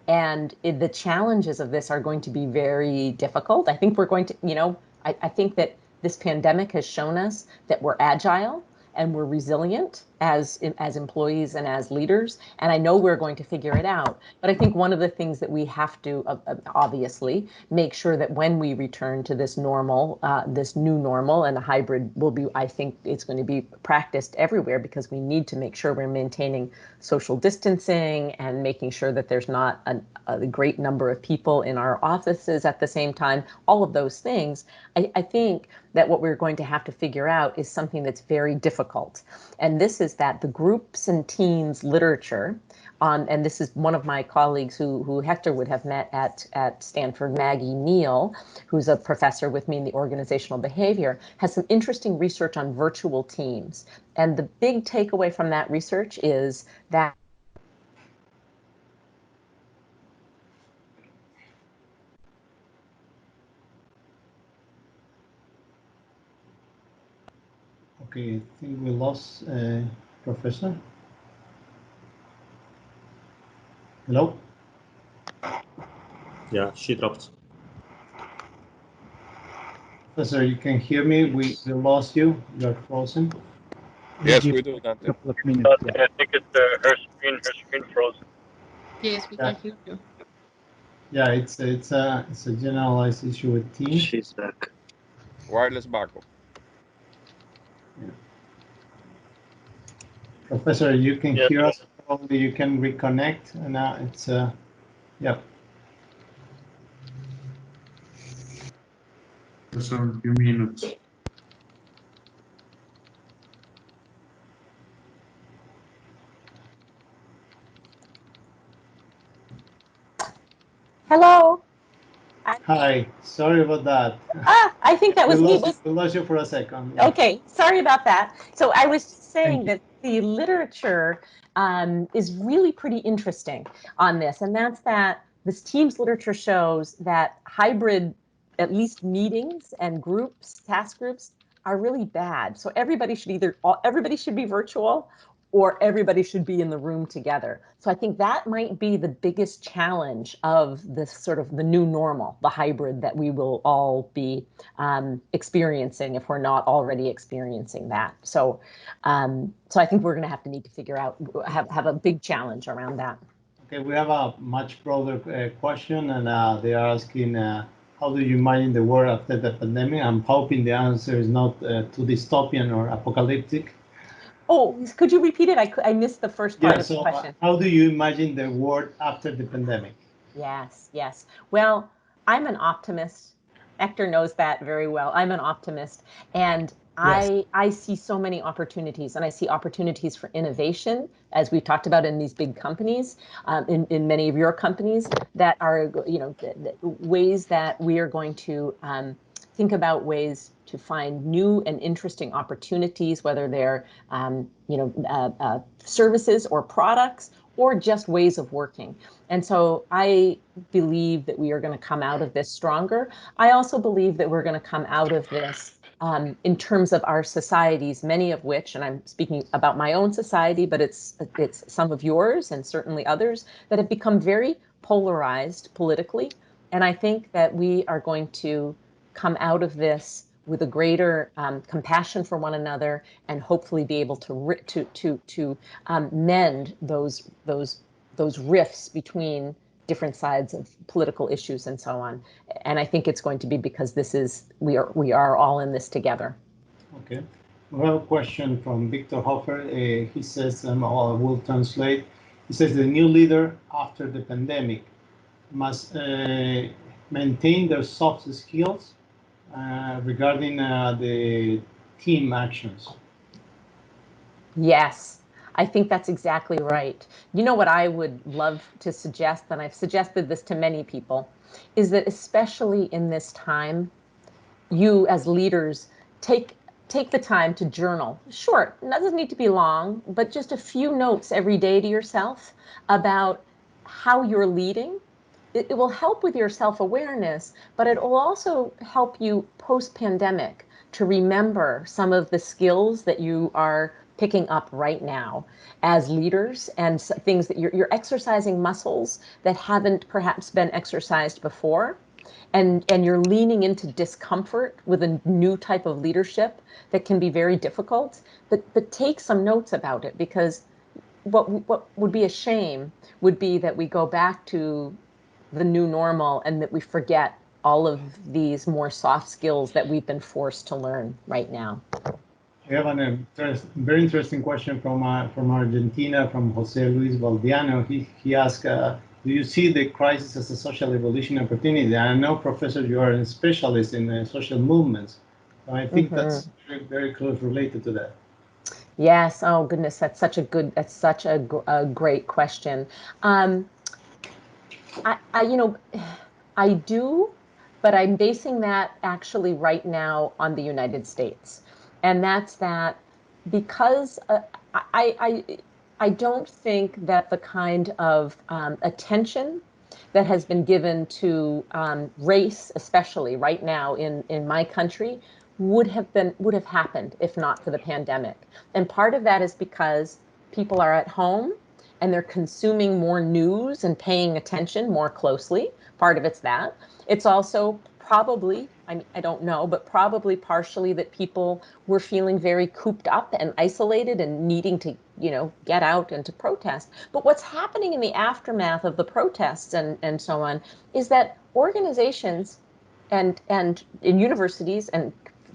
and the challenges of this are going to be very difficult. I think we're going to, I think that this pandemic has shown us that we're agile and we're resilient as employees and as leaders, and I know we're going to figure it out. But I think one of the things that we have to obviously make sure that when we return to this normal, this new normal, and a hybrid will be, I think it's going to be practiced everywhere, because we need to make sure we're maintaining social distancing and making sure that there's not a great number of people in our offices at the same time, all of those things. I think that what we're going to have to figure out is something that's very difficult. And this is that the groups and teams literature and this is one of my colleagues who Hector would have met at Stanford, Maggie Neal, who's a professor with me in the organizational behavior, has some interesting research on virtual teams. And the big takeaway from that research is that Okay, I think we lost Professor. Hello? Yeah, she dropped. Professor, you can hear me? We lost you. You're frozen. Yes, we do, Dante. A couple of minutes. Yeah. I think it's her screen frozen. Yes, we can hear you. Yeah, it's a generalized issue with Teams. She's back. Wireless backup. Yeah. Professor, you can hear us. Probably you can reconnect. And now it's yeah. Just a few minutes. hello. Hi, sorry about that. I think that was me. We lost you for a second. Yeah. Okay, sorry about that. So I was saying that the literature is really pretty interesting on this, and that's that this Teams literature shows that hybrid, at least meetings and groups, task groups, are really bad. So everybody should be virtual, or everybody should be in the room together. So I think that might be the biggest challenge of this sort of the new normal, the hybrid that we will all be experiencing if we're not already experiencing that. So I think we're going to need to figure out, have a big challenge around that. Okay, we have a much broader question, and they are asking how do you imagine the world after the pandemic? I'm hoping the answer is not too dystopian or apocalyptic. Oh, could you repeat it? I missed the first part of the question. How do you imagine the world after the pandemic? Yes, yes. Well, I'm an optimist. Hector knows that very well. I'm an optimist, and Yes. I see so many opportunities, and I see opportunities for innovation, as we've talked about in these big companies, in many of your companies, that are, ways that we are going to think about ways to find new and interesting opportunities, whether they're services or products or just ways of working. And so I believe that we are going to come out of this stronger. I also believe that we're going to come out of this in terms of our societies, many of which, and I'm speaking about my own society, but it's some of yours and certainly others, that have become very polarized politically. And I think that we are going to come out of this with a greater compassion for one another, and hopefully be able to mend those rifts between different sides of political issues and so on. And I think it's going to be because we are all in this together. Okay. We have a question from Victor Hofer. He says, I will translate. He says the new leader after the pandemic must maintain their soft skills regarding the team actions. Yes, I think that's exactly right. You know what I would love to suggest, and I've suggested this to many people, is that especially in this time, you as leaders take the time to journal. Short, it doesn't need to be long, but just a few notes every day to yourself about how you're leading. It will help with your self-awareness, but it will also help you post-pandemic to remember some of the skills that you are picking up right now as leaders, and things that you're exercising muscles that haven't perhaps been exercised before. And you're leaning into discomfort with a new type of leadership that can be very difficult. But take some notes about it, because what would be a shame would be that we go back to the new normal and that we forget all of these more soft skills that we've been forced to learn right now. We have a very interesting question from Argentina, from Jose Luis Valdiano. He asked, do you see the crisis as a social evolution opportunity? And I know, Professor, you are a specialist in social movements. So I think that's very, very close related to that. Yes. Oh goodness, that's such a great question. I do, but I'm basing that actually right now on the United States. And that's that because I don't think that the kind of attention that has been given to race, especially right now in my country, would have happened if not for the pandemic. And part of that is because people are at home and they're consuming more news and paying attention more closely. Part of it's that. It's also probably, I don't know, but probably partially that people were feeling very cooped up and isolated and needing to, get out and to protest. But what's happening in the aftermath of the protests and so on is that organizations and in universities and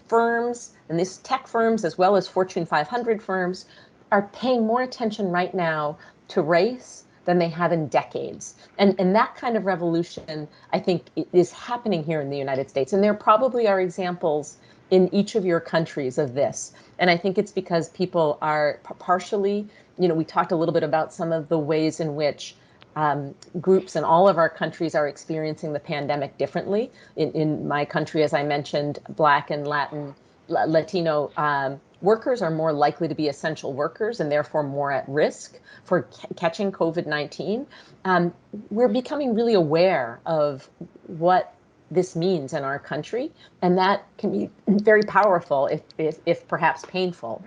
firms, and these tech firms as well as Fortune 500 firms, are paying more attention right now to race than they have in decades. And that kind of revolution, I think, is happening here in the United States. And there probably are examples in each of your countries of this. And I think it's because people are partially, we talked a little bit about some of the ways in which groups in all of our countries are experiencing the pandemic differently. In my country, as I mentioned, Black and Latino workers are more likely to be essential workers and therefore more at risk for catching COVID-19. We're becoming really aware of what this means in our country, and that can be very powerful if perhaps painful.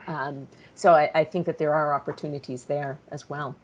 So I think that there are opportunities there as well.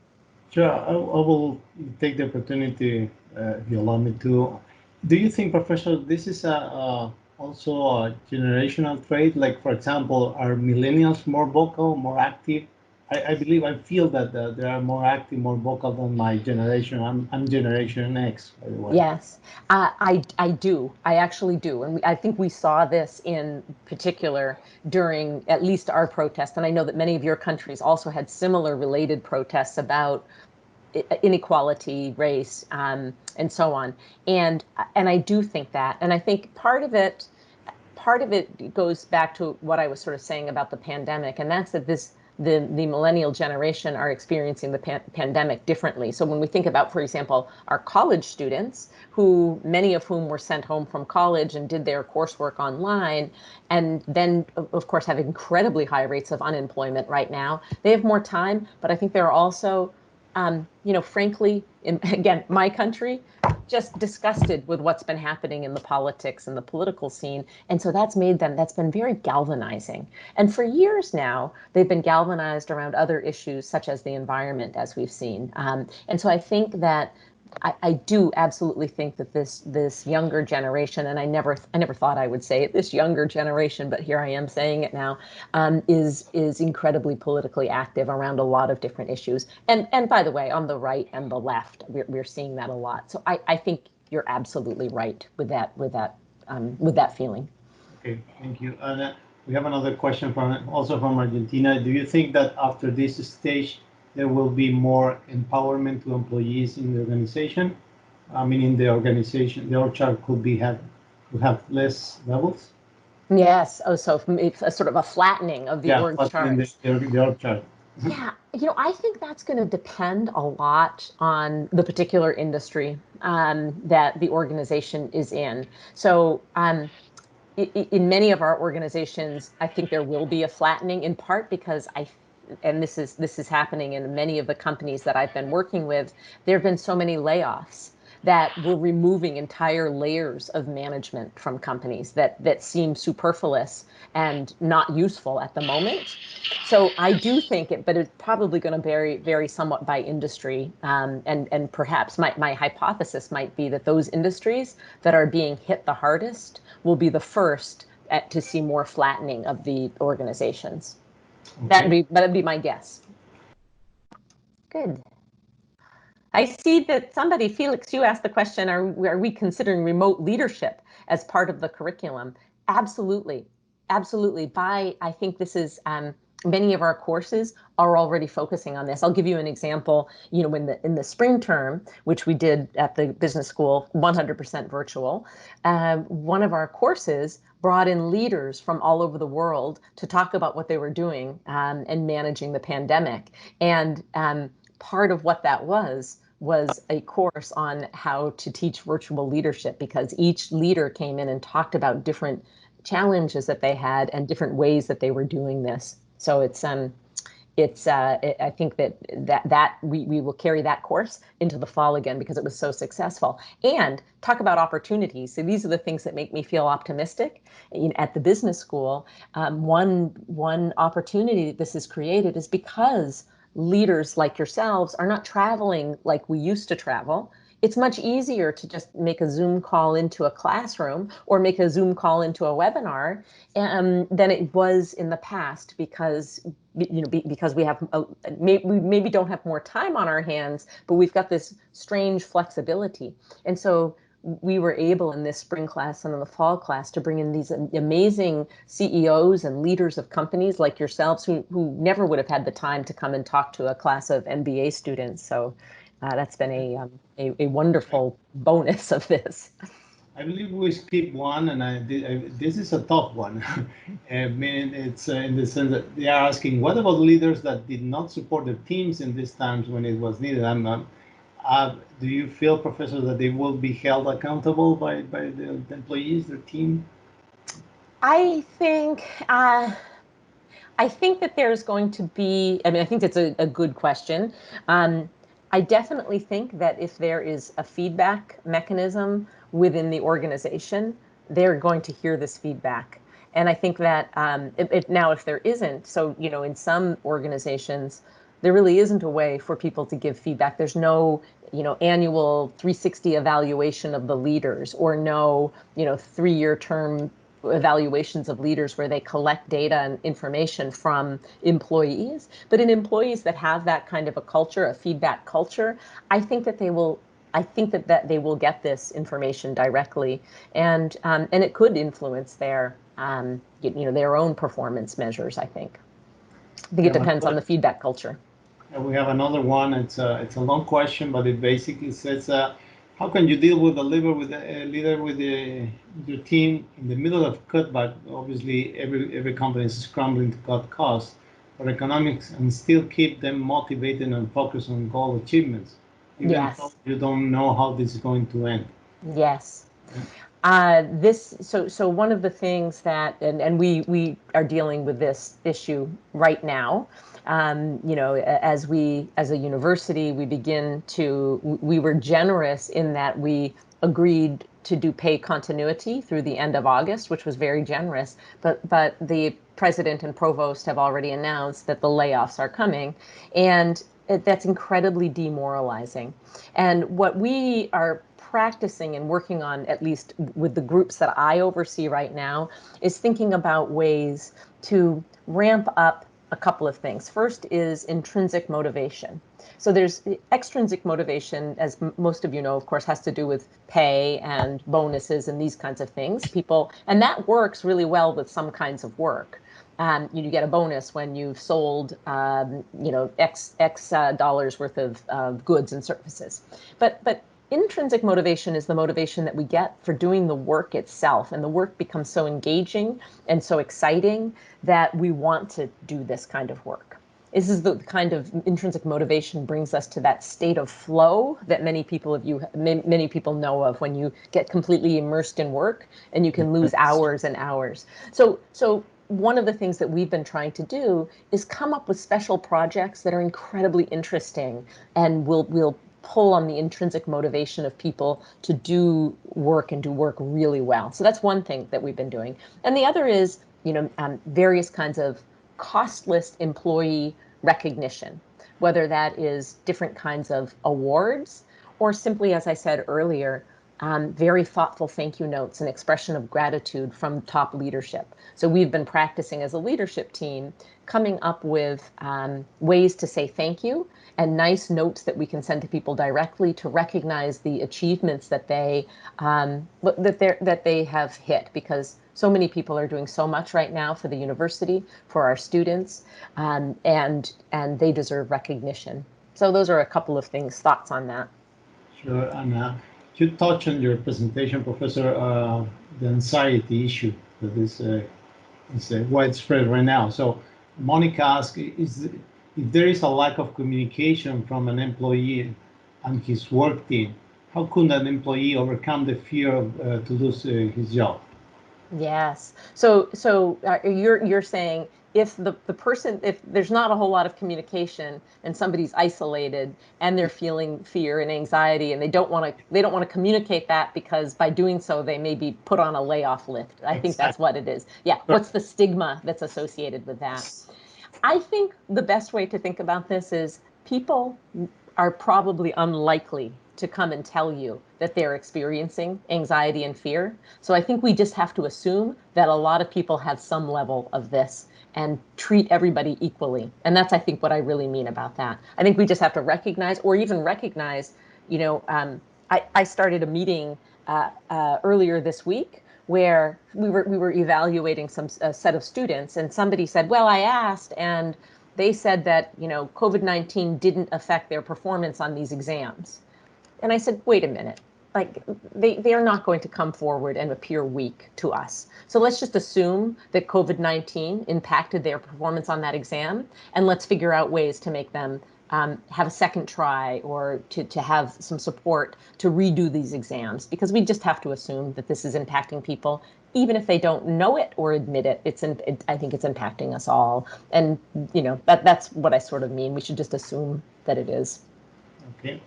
Sure, I will take the opportunity, if you allow me to. Do you think, Professor, this is also a generational trait? Like, for example, are millennials more vocal, more active I believe, I feel that they are more active, more vocal than my generation. I'm Generation X, by the way. Yes, I do. I actually do. And I think we saw this in particular during at least our protest. And I know that many of your countries also had similar related protests about inequality, race, and so on. And I do think that. And I think part of it goes back to what I was sort of saying about the pandemic, and that's that the millennial generation are experiencing the pandemic differently. So when we think about, for example, our college students, who many of whom were sent home from college and did their coursework online, and then of course have incredibly high rates of unemployment right now, they have more time. But I think they're also, frankly, again, my country, just disgusted with what's been happening in the politics and the political scene. And so that's been very galvanizing. And for years now, they've been galvanized around other issues such as the environment, as we've seen. And so I think that I do absolutely think that this younger generation, and I never thought I would say it, this younger generation, but here I am saying it now, is incredibly politically active around a lot of different issues. And by the way, on the right and the left, we're seeing that a lot. So I think you're absolutely right with that feeling. Okay, thank you. And we have another question also from Argentina. Do you think that after this stage, there will be more empowerment to employees in the organization? I mean, in the organization, the org chart could have less levels? Yes. Oh, so it's a sort of a flattening of the org chart. The org chart. Yeah, I think that's going to depend a lot on the particular industry that the organization is in. So in many of our organizations, I think there will be a flattening, in part because and this is happening in many of the companies that I've been working with, there have been so many layoffs that we're removing entire layers of management from companies that seem superfluous and not useful at the moment. So I do think but it's probably going to vary somewhat by industry. And perhaps my hypothesis might be that those industries that are being hit the hardest will be the first to see more flattening of the organizations. Okay. That'd be my guess. Good. I see that Felix, you asked the question, are we considering remote leadership as part of the curriculum? Absolutely. Absolutely. I think this is, many of our courses are already focusing on this. I'll give you an example. In the spring term, which we did at the business school, 100% virtual, one of our courses brought in leaders from all over the world to talk about what they were doing and managing the pandemic. And part of what that was a course on how to teach virtual leadership, because each leader came in and talked about different challenges that they had and different ways that they were doing this. So I think that we will carry that course into the fall again because it was so successful. And talk about opportunities. So these are the things that make me feel optimistic. At the business school, one opportunity that this has created is because leaders like yourselves are not traveling like we used to travel. It's much easier to just make a Zoom call into a classroom or make a Zoom call into a webinar than it was in the past, because we have we maybe don't have more time on our hands, but we've got this strange flexibility. And so we were able in this spring class and in the fall class to bring in these amazing CEOs and leaders of companies like yourselves who never would have had the time to come and talk to a class of MBA students. So that's been a wonderful bonus of this. I believe we skip one, and this is a tough one. I mean, it's in the sense that they are asking, what about leaders that did not support their teams in these times when it was needed? Do you feel, Professor, that they will be held accountable by the employees, their team? I think that there's going to be, I think it's a good question. I definitely think that if there is a feedback mechanism within the organization, they're going to hear this feedback. And I think that if there isn't, so, in some organizations, there really isn't a way for people to give feedback. There's no, annual 360 evaluation of the leaders, or no, 3-year term evaluations of leaders where they collect data and information from employees. But in employees that have that kind of a culture, a feedback culture, I think that they will they will get this information directly, and it could influence their their own performance measures. I think it depends on the feedback culture. We have another one. It's a long question, but it basically says, how can you deal with a leader with your team in the middle of cutback? Obviously, every company is scrambling to cut costs or economics, and still keep them motivated and focused on goal achievements, even though you don't know how this is going to end. Yes. So one of the things that, and we are dealing with this issue right now. As a university, we were generous in that we agreed to do pay continuity through the end of August, which was very generous. But the president and provost have already announced that the layoffs are coming, and that's incredibly demoralizing. And what we are practicing and working on, at least with the groups that I oversee right now, is thinking about ways to ramp up a couple of things. First is intrinsic motivation. So there's extrinsic motivation, as most of you know, of course, has to do with pay and bonuses and these kinds of things. And that works really well with some kinds of work. You get a bonus when you've sold, X dollars worth of goods and services. But intrinsic motivation is the motivation that we get for doing the work itself, and the work becomes so engaging and so exciting that we want to do this kind of work. This is the kind of intrinsic motivation brings us to that state of flow that many people know of, when you get completely immersed in work and you can lose hours and hours. So one of the things that we've been trying to do is come up with special projects that are incredibly interesting and will pull on the intrinsic motivation of people to do work and do work really well. So that's one thing that we've been doing. And the other is, various kinds of costless employee recognition, whether that is different kinds of awards or simply, as I said earlier, very thoughtful thank you notes and expression of gratitude from top leadership. So we've been practicing as a leadership team, coming up with ways to say thank you and nice notes that we can send to people directly to recognize the achievements that they have hit, because so many people are doing so much right now for the university, for our students, and they deserve recognition. So those are a couple of thoughts on that. Sure, and you touched on your presentation, Professor, the anxiety issue that is widespread right now. So Monica asked, if there is a lack of communication from an employee and his work team, how could an employee overcome the fear of to lose his job? Yes. So you're saying if if there's not a whole lot of communication and somebody's isolated and they're feeling fear and anxiety and they don't want to communicate that, because by doing so they may be put on a layoff list. I think that's what it is. Yeah. What's the stigma that's associated with that? I think the best way to think about this is people are probably unlikely to come and tell you that they're experiencing anxiety and fear. So I think we just have to assume that a lot of people have some level of this and treat everybody equally. And that's, I think, what I really mean about that. I think we just have to recognize, I started a meeting earlier this week where we were evaluating a set of students, and somebody said, well, I asked, and they said that, COVID-19 didn't affect their performance on these exams. And I said, wait a minute, like they are not going to come forward and appear weak to us. So let's just assume that COVID-19 impacted their performance on that exam, and let's figure out ways to make them have a second try, or to have some support to redo these exams, because we just have to assume that this is impacting people, even if they don't know it or admit it. I think it's impacting us all. And, that's what I sort of mean. We should just assume that it is. Okay.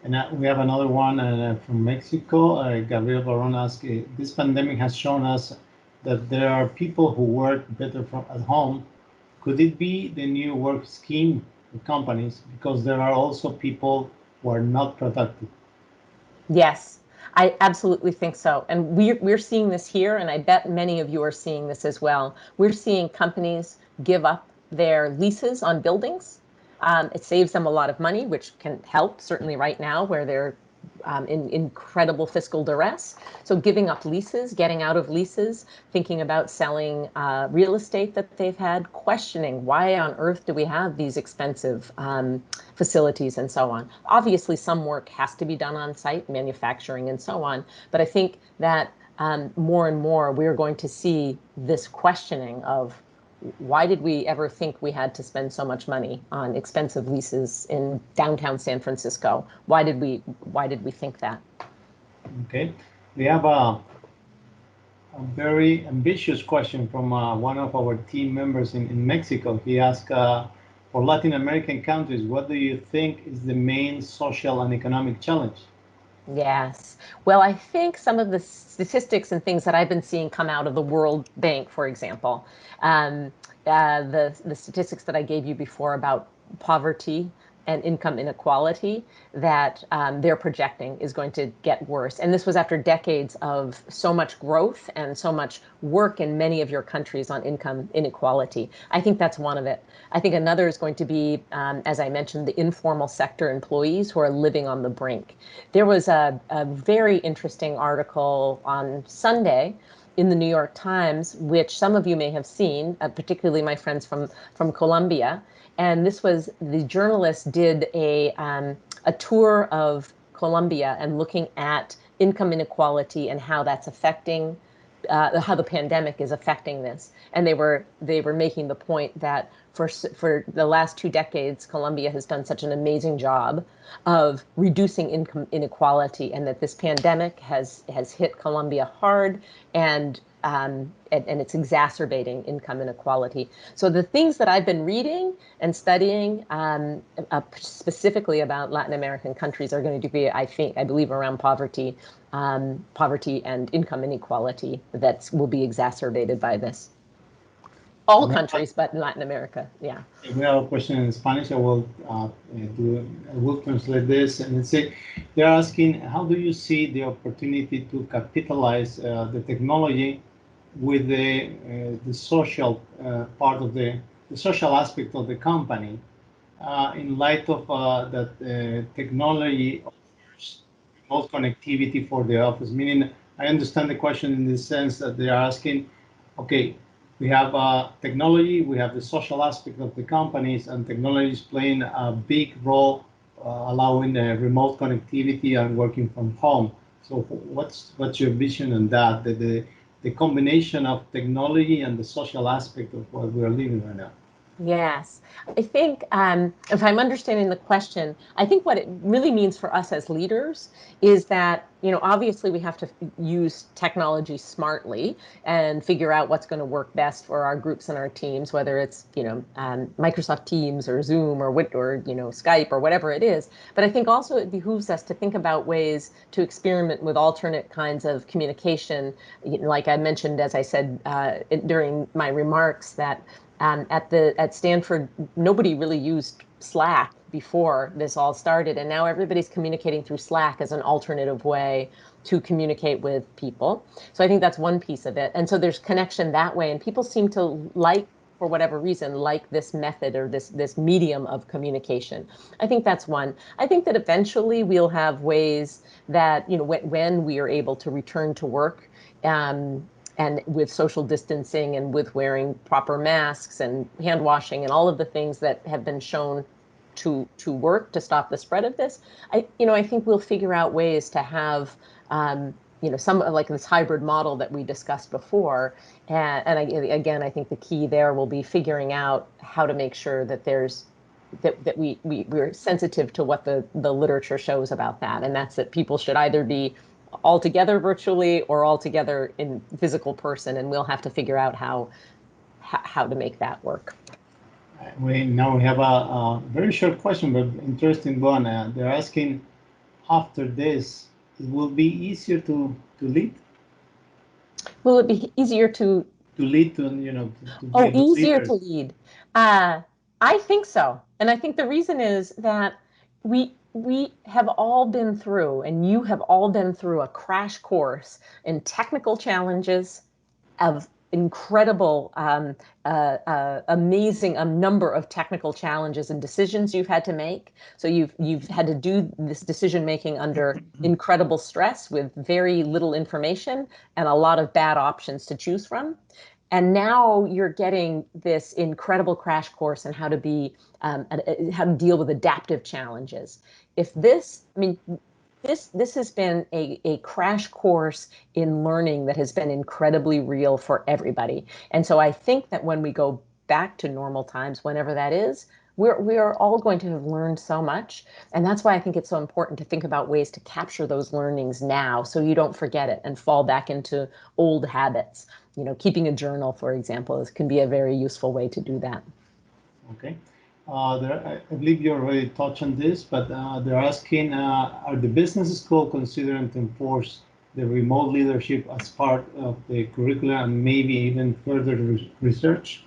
And we have another one from Mexico. Gabriel Baron asked, this pandemic has shown us that there are people who work better at home. Could it be the new work scheme for companies? Because there are also people who are not productive. Yes. I absolutely think so. And we're seeing this here, and I bet many of you are seeing this as well. We're seeing companies give up their leases on buildings. It saves them a lot of money, which can help, certainly right now, where they're in incredible fiscal duress. So giving up leases, getting out of leases, thinking about selling real estate that they've had, questioning why on earth do we have these expensive facilities and so on. Obviously, some work has to be done on site, manufacturing and so on. But I think that more and more we're going to see this questioning of why did we ever think we had to spend so much money on expensive leases in downtown San Francisco? Why did we think that? Okay, we have a very ambitious question from one of our team members in Mexico. He asked, for Latin American countries, what do you think is the main social and economic challenge? Yes. Well, I think some of the statistics and things that I've been seeing come out of the World Bank, for example, the statistics that I gave you before about poverty and income inequality that they're projecting is going to get worse. And this was after decades of so much growth and so much work in many of your countries on income inequality. I think that's one of it. I think another is going to be, as I mentioned, the informal sector employees who are living on the brink. There was a very interesting article on Sunday in the New York Times, which some of you may have seen, particularly my friends from Colombia. And this was, the journalist did a tour of Colombia and looking at income inequality and how that's affecting, how the pandemic is affecting this. And they were making the point that for the last 2 decades, Colombia has done such an amazing job of reducing income inequality, and that this pandemic has hit Colombia hard, and it's exacerbating income inequality. So the things that I've been reading and studying specifically about Latin American countries are going to be, I believe, around poverty and income inequality that will be exacerbated by this. All countries, but in Latin America, yeah. We have a question in Spanish. I will translate this, and say they're asking, how do you see the opportunity to capitalize the technology with the social part of the social aspect of the company in light of that technology offers remote connectivity for the office? Meaning, I understand the question in the sense that they are asking, okay, we have technology, we have the social aspect of the companies, and technology is playing a big role, allowing remote connectivity and working from home. So what's your vision on that, the combination of technology and the social aspect of what we are living right now? Yes, I think if I'm understanding the question, I think what it really means for us as leaders is that, obviously we have to use technology smartly and figure out what's going to work best for our groups and our teams, whether it's, Microsoft Teams or Zoom or Skype or whatever it is. But I think also it behooves us to think about ways to experiment with alternate kinds of communication. Like I mentioned, as I said during my remarks, that at Stanford, nobody really used Slack before this all started, and now everybody's communicating through Slack as an alternative way to communicate with people. So I think that's one piece of it. And so there's connection that way, and people seem to for whatever reason, like this method or this medium of communication. I think that's one. I think that eventually we'll have ways that, when we are able to return to work, and with social distancing and with wearing proper masks and hand washing and all of the things that have been shown to work to stop the spread of this, I think we'll figure out ways to have some like this hybrid model that we discussed before. And again, I think the key there will be figuring out how to make sure that we're sensitive to what the literature shows about that, and that's that people should either be all together virtually or all together in physical person, and we'll have to figure out how to make that work. Now we have a very short question, but interesting one. They're asking, after this, it will be easier to lead? Will it be easier to lead, to be easier leaders? to lead? I think so. And I think the reason is that we we have all been through, and you have all been through, a crash course in technical challenges of incredible, amazing number of technical challenges and decisions you've had to make. So you've had to do this decision making under incredible stress with very little information and a lot of bad options to choose from. And now you're getting this incredible crash course in how to be, how to deal with adaptive challenges. If this, I mean, this has been a crash course in learning that has been incredibly real for everybody. And so I think that when we go back to normal times, whenever that is, we are all going to have learned so much. And that's why I think it's so important to think about ways to capture those learnings now so you don't forget it and fall back into old habits. You know, keeping a journal, for example, can be a very useful way to do that. Okay. I believe you already touched on this, but they're asking, are the business school considering to enforce the remote leadership as part of the curriculum and maybe even further research?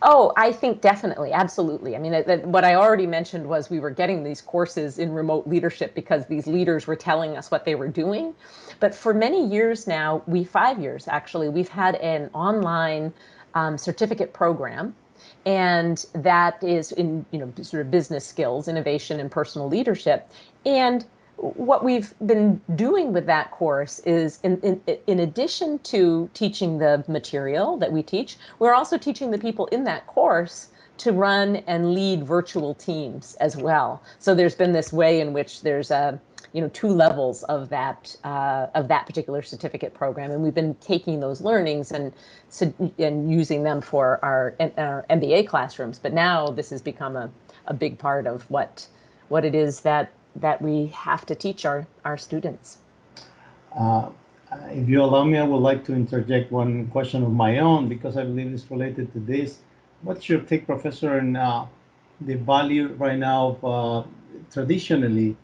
Oh, I think definitely, absolutely. I mean, what I already mentioned was we were getting these courses in remote leadership because these leaders were telling us what they were doing. But for many years now, 5 years actually, we've had an online certificate program. And that is in, sort of business skills, innovation, and personal leadership. And what we've been doing with that course is, in addition to teaching the material that we teach, we're also teaching the people in that course to run and lead virtual teams as well. So there's been this way in which there's two levels of that particular certificate program, and we've been taking those learnings and using them for our MBA classrooms. But now this has become a big part of what it is that we have to teach our students. If you allow me, I would like to interject one question of my own because I believe it's related to this. What's your take, Professor, on the value right now of traditionally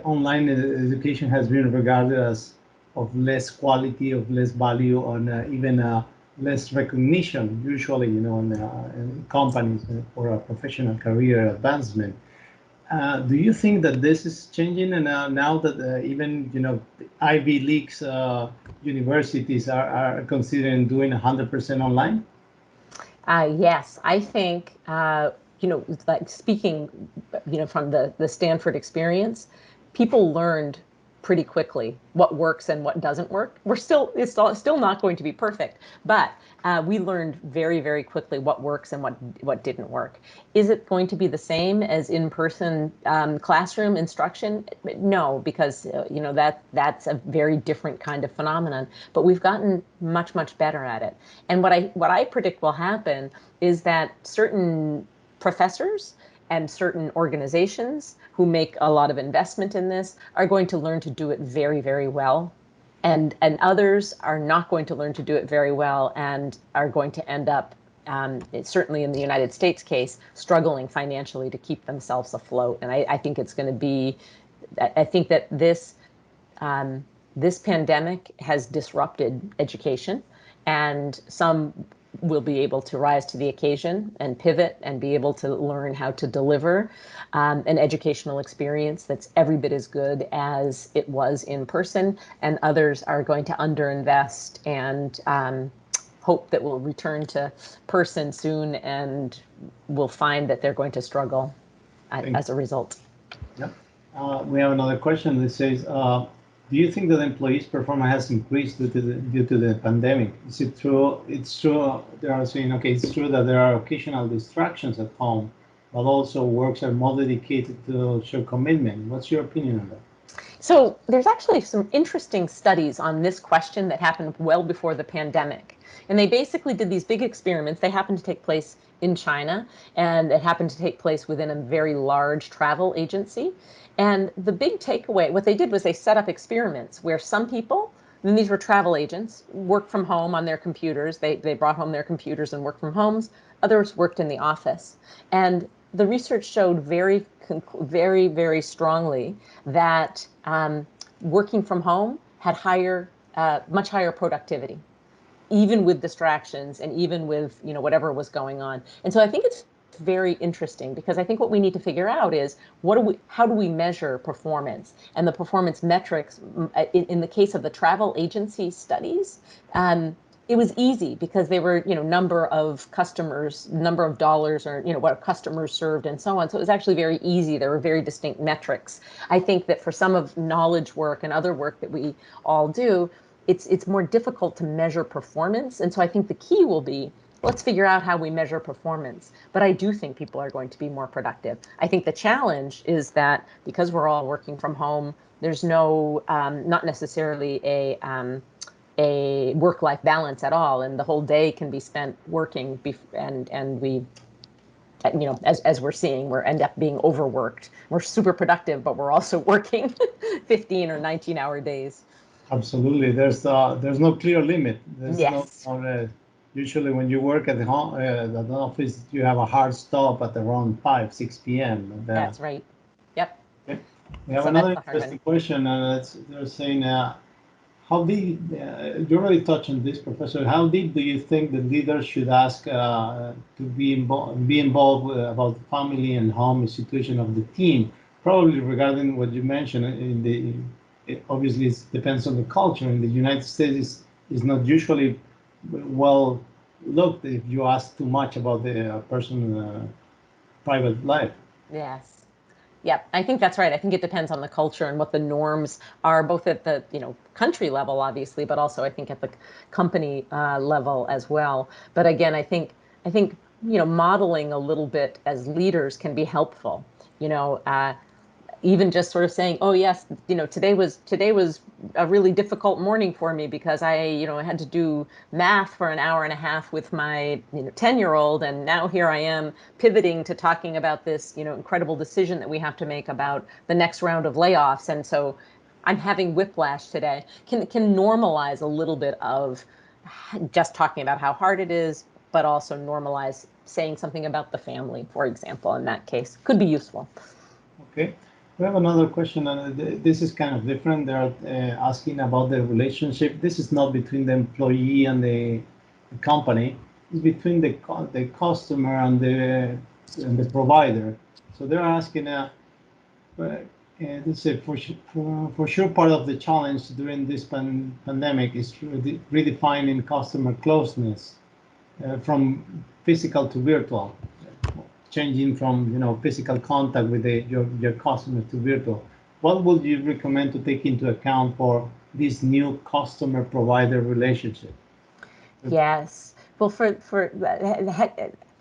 online education has been regarded as of less quality, of less value, on even less recognition, usually, in companies for a professional career advancement. Do you think that this is changing, and now that even Ivy Leagues universities are considering doing 100% online? Yes, I think like speaking, from the Stanford experience, people learned pretty quickly what works and what doesn't work. It's still not going to be perfect, but we learned very, very quickly what works and what didn't work. Is it going to be the same as in-person classroom instruction? No, because that's a very different kind of phenomenon. But we've gotten much, much better at it. And what I predict will happen is that certain professors and certain organizations who make a lot of investment in this are going to learn to do it very, very well. And others are not going to learn to do it very well and are going to end up, certainly in the United States case, struggling financially to keep themselves afloat. And I think it's going to be, I think that this pandemic has disrupted education, and some will be able to rise to the occasion and pivot and be able to learn how to deliver an educational experience that's every bit as good as it was in person, and others are going to underinvest and hope that we'll return to person soon, and will find that they're going to struggle as a result. Yep. We have another question that says, do you think that employees' performance has increased due to the pandemic? Is it true? It's true. They are saying, okay, it's true that there are occasional distractions at home, but also works are more dedicated to show commitment. What's your opinion on that? So there's actually some interesting studies on this question that happened well before the pandemic. And they basically did these big experiments. They happened to take place in China, and it happened to take place within a very large travel agency. And the big takeaway, what they did was they set up experiments where some people, and these were travel agents, worked from home on their computers. They brought home their computers and worked from homes. Others worked in the office. And the research showed very, very, very strongly that working from home had much higher productivity, even with distractions and even with whatever was going on. And so I think it's very interesting, because I think what we need to figure out is how do we measure performance, and the performance metrics in the case of the travel agency studies. It was easy because they were, number of customers, number of dollars, or, what customers served and so on. So it was actually very easy. There were very distinct metrics. I think that for some of knowledge work and other work that we all do, it's more difficult to measure performance. And so I think the key will be, let's figure out how we measure performance. But I do think people are going to be more productive. I think the challenge is that because we're all working from home, there's no, not necessarily a work-life balance at all, and the whole day can be spent working, and we, as we're seeing, we end up being overworked. We're super productive, but we're also working 15 or 19-hour days. Absolutely. There's no clear limit. There's yes. Usually when you work at the office, you have a hard stop at around 5-6 p.m. That's right. Yep. Okay. We have another interesting question, and they're saying, how deep, you already touched on this, Professor, how deep do you think the leaders should ask to be involved about the family and home situation of the team? Probably regarding what you mentioned, obviously it depends on the culture. In the United States, is not usually well looked if you ask too much about the person's private life. Yes. Yeah, I think that's right. I think it depends on the culture and what the norms are, both at the country level, obviously, but also I think at the company level as well. But again, I think modeling a little bit as leaders can be helpful. Even just sort of saying, oh yes, today was a really difficult morning for me because I had to do math for an hour and a half with my 10-year-old, and now here I am pivoting to talking about this incredible decision that we have to make about the next round of layoffs, and so I'm having whiplash today. Can normalize a little bit of just talking about how hard it is, but also normalize saying something about the family, for example. In that case, could be useful. Okay. We have another question, and this is kind of different. They're asking about the relationship. This is not between the employee and the company. It's between the customer and the provider. So they're asking, for sure part of the challenge during this pandemic is redefining customer closeness from physical to virtual. Changing from physical contact with your customer to virtual. What would you recommend to take into account for this new customer provider relationship? Yes. Well, for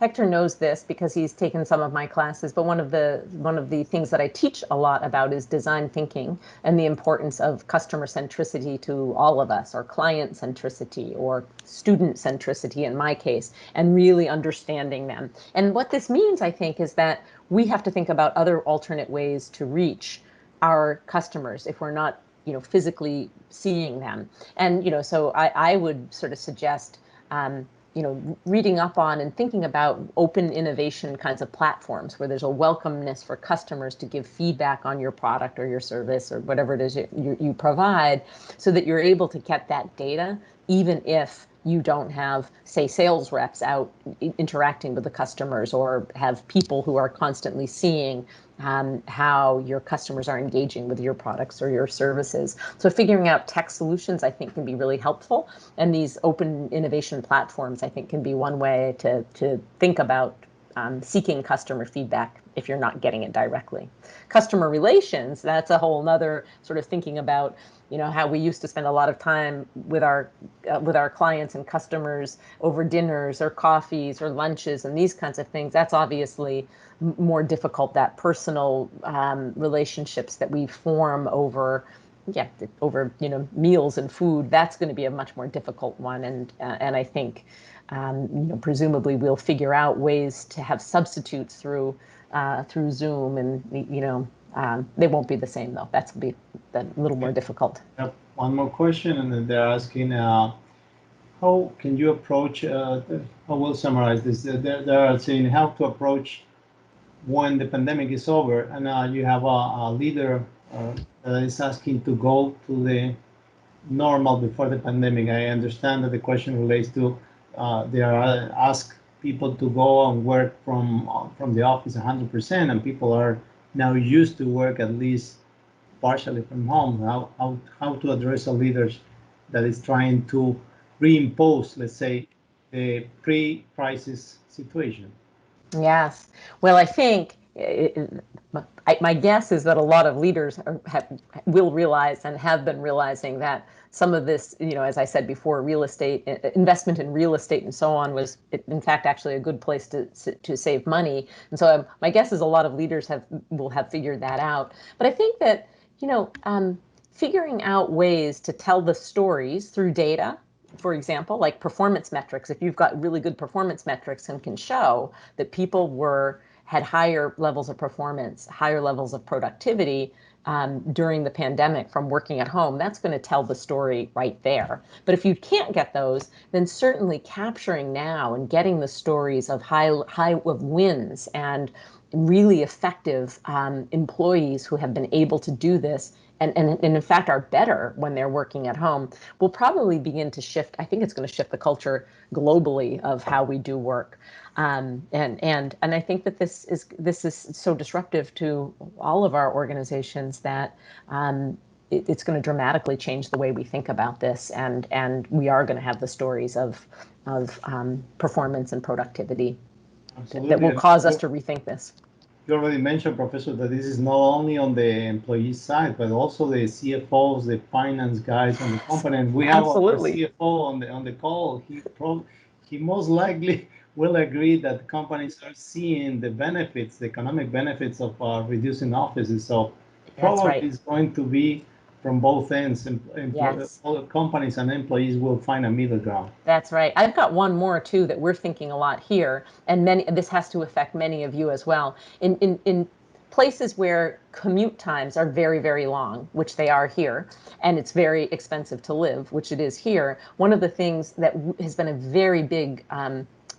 Hector knows this because he's taken some of my classes, but one of the things that I teach a lot about is design thinking and the importance of customer centricity to all of us, or client centricity, or student centricity in my case, and really understanding them. And what this means, I think, is that we have to think about other alternate ways to reach our customers if we're not physically seeing them. And so I would sort of suggest reading up on and thinking about open innovation kinds of platforms where there's a welcomeness for customers to give feedback on your product or your service or whatever it is you provide, so that you're able to get that data even if you don't have, say, sales reps out interacting with the customers, or have people who are constantly seeing how your customers are engaging with your products or your services. So figuring out tech solutions, I think, can be really helpful. And these open innovation platforms, I think, can be one way to think about seeking customer feedback if you're not getting it directly. Customer relations, that's a whole nother sort of thinking about how we used to spend a lot of time with our clients and customers over dinners or coffees or lunches and these kinds of things. That's obviously more difficult. That personal relationships that we form over meals and food, that's going to be a much more difficult one. And I think presumably we'll figure out ways to have substitutes through Zoom, and they won't be the same though. That's be a little more difficult. Yep. One more question, and then they're asking, how can you approach? I will summarize this. They're saying how to approach when the pandemic is over, and you have a leader that is asking to go to the normal before the pandemic. I understand that the question relates to they are asked people to go and work from the office 100%, and people are now used to work at least partially from home. How to address a leader that is trying to reimpose, let's say, the pre-crisis situation? Yes. Well, I think my guess is that a lot of leaders will realize and have been realizing that some of this, as I said before, real estate investment in real estate and so on was, in fact, actually a good place to save money. And so my guess is a lot of leaders will have figured that out. But I think that, figuring out ways to tell the stories through data, for example, like performance metrics. If you've got really good performance metrics and can show that people had higher levels of performance, higher levels of productivity during the pandemic from working at home, that's going to tell the story right there. But if you can't get those, then certainly capturing now and getting the stories of high wins and really effective employees who have been able to do this and in fact are better when they're working at home will probably begin to shift. I think it's going to shift the culture globally of how we do work. And I think that this is so disruptive to all of our organizations that it's going to dramatically change the way we think about this, and we are going to have the stories of performance and productivity. Absolutely. That will cause us to rethink this. You already mentioned, Professor, that this is not only on the employee side, but also the CFOs, the finance guys on the company. And we have Absolutely. our CFO on the call. He most likely will agree that companies are seeing the benefits, the economic benefits of reducing offices. So probably it's going to be from both ends. Yes. All the companies and employees will find a middle ground. That's right. I've got one more too that we're thinking a lot here, and this has to affect many of you as well. In places where commute times are very, very long, which they are here, and it's very expensive to live, which it is here. One of the things that has been a very big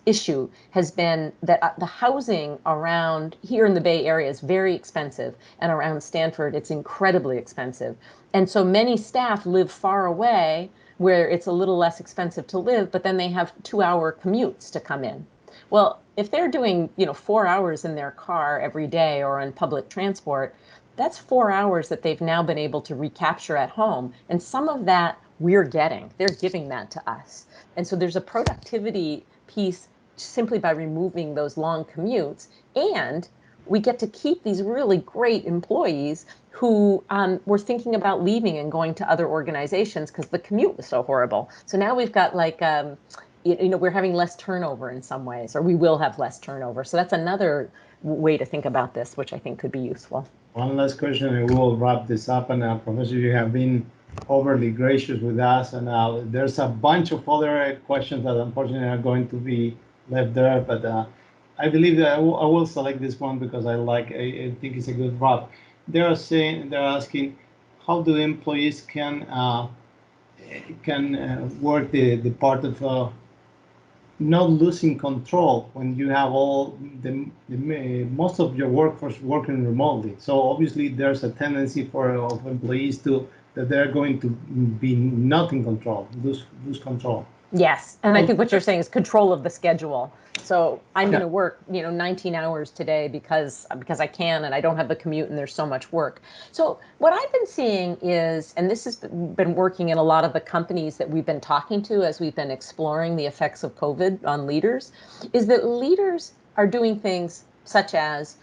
issue has been that the housing around here in the Bay Area is very expensive, and around Stanford it's incredibly expensive. And so many staff live far away where it's a little less expensive to live, but then they have 2-hour commutes to come in. Well, if they're doing, 4 hours in their car every day or on public transport, that's 4 hours that they've now been able to recapture at home. And some of that we're getting. They're giving that to us. And so there's a productivity piece simply by removing those long commutes. And we get to keep these really great employees who were thinking about leaving and going to other organizations because the commute was so horrible. So now we've got we're having less turnover in some ways, or we will have less turnover. So that's another way to think about this, which I think could be useful. One last question, and we will wrap this up. And Professor, you have been overly gracious with us, and there's a bunch of other questions that unfortunately are going to be left there, but I believe that I will select this one because I think it's a good wrap. They're asking, how do employees can work the part of not losing control when you have all the most of your workforce working remotely. So obviously there's a tendency of employees that they're going to be not in control, lose control. Yes, and I think what you're saying is control of the schedule. So I'm going to work, 19 hours today because I can, and I don't have the commute, and there's so much work. So what I've been seeing is, and this has been working in a lot of the companies that we've been talking to as we've been exploring the effects of COVID on leaders, is that leaders are doing things such as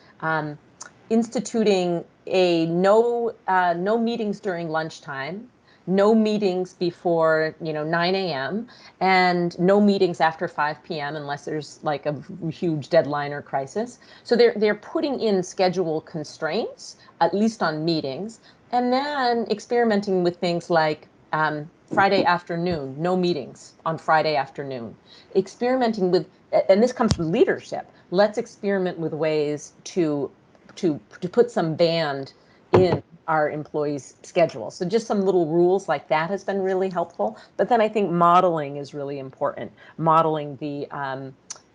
instituting no meetings during lunchtime, no meetings before 9 a.m. and no meetings after 5 p.m. unless there's like a huge deadline or crisis. So they're putting in schedule constraints, at least on meetings, and then experimenting with things like Friday afternoon, no meetings on Friday afternoon. Experimenting with, and this comes from leadership, let's experiment with ways to put some band in our employees' schedule. So just some little rules like that has been really helpful. But then I think modeling is really important. Modeling the,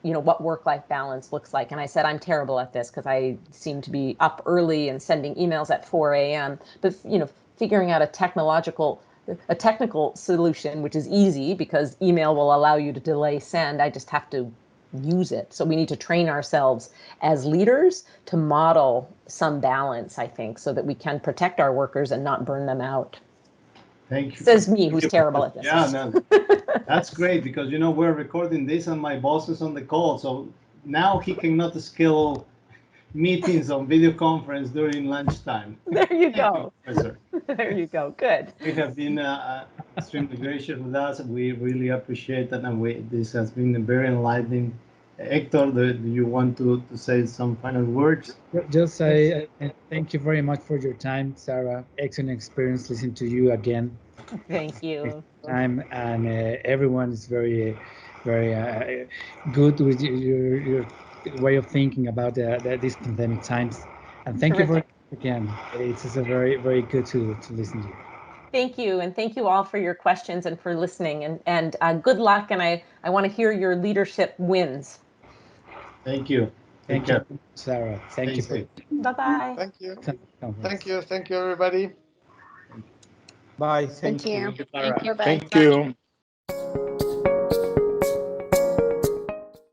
what work-life balance looks like. And I said I'm terrible at this because I seem to be up early and sending emails at 4 a.m. But, figuring out a technical solution, which is easy because email will allow you to delay send. I just have to use it. So we need to train ourselves as leaders to model some balance, I think, so that we can protect our workers and not burn them out. Thank you. Says me, who's terrible at this. Yeah, no, that's great because, you know, we're recording this and my boss is on the call. So now he cannot schedule meetings on video conference during lunchtime. There you go. Professor. There you go. Good. You have been extremely gracious with us. We really appreciate that, and this has been very enlightening. Hector, do you want to say some final words? Just say thank you very much for your time, Sarah. Excellent experience listening to you again. Thank you. Time and everyone is very, very good with your way of thinking about these pandemic times. And thank you very much again. It's just a very, very good to listen to you. Thank you, and thank you all for your questions and for listening. And good luck. And I want to hear your leadership wins. Thank you. Thank you, Sarah. Thank you. Bye-bye. Thank you. Thank you. Thank you, everybody. Bye. Thank you. Thank you. Bye-bye. Thank you.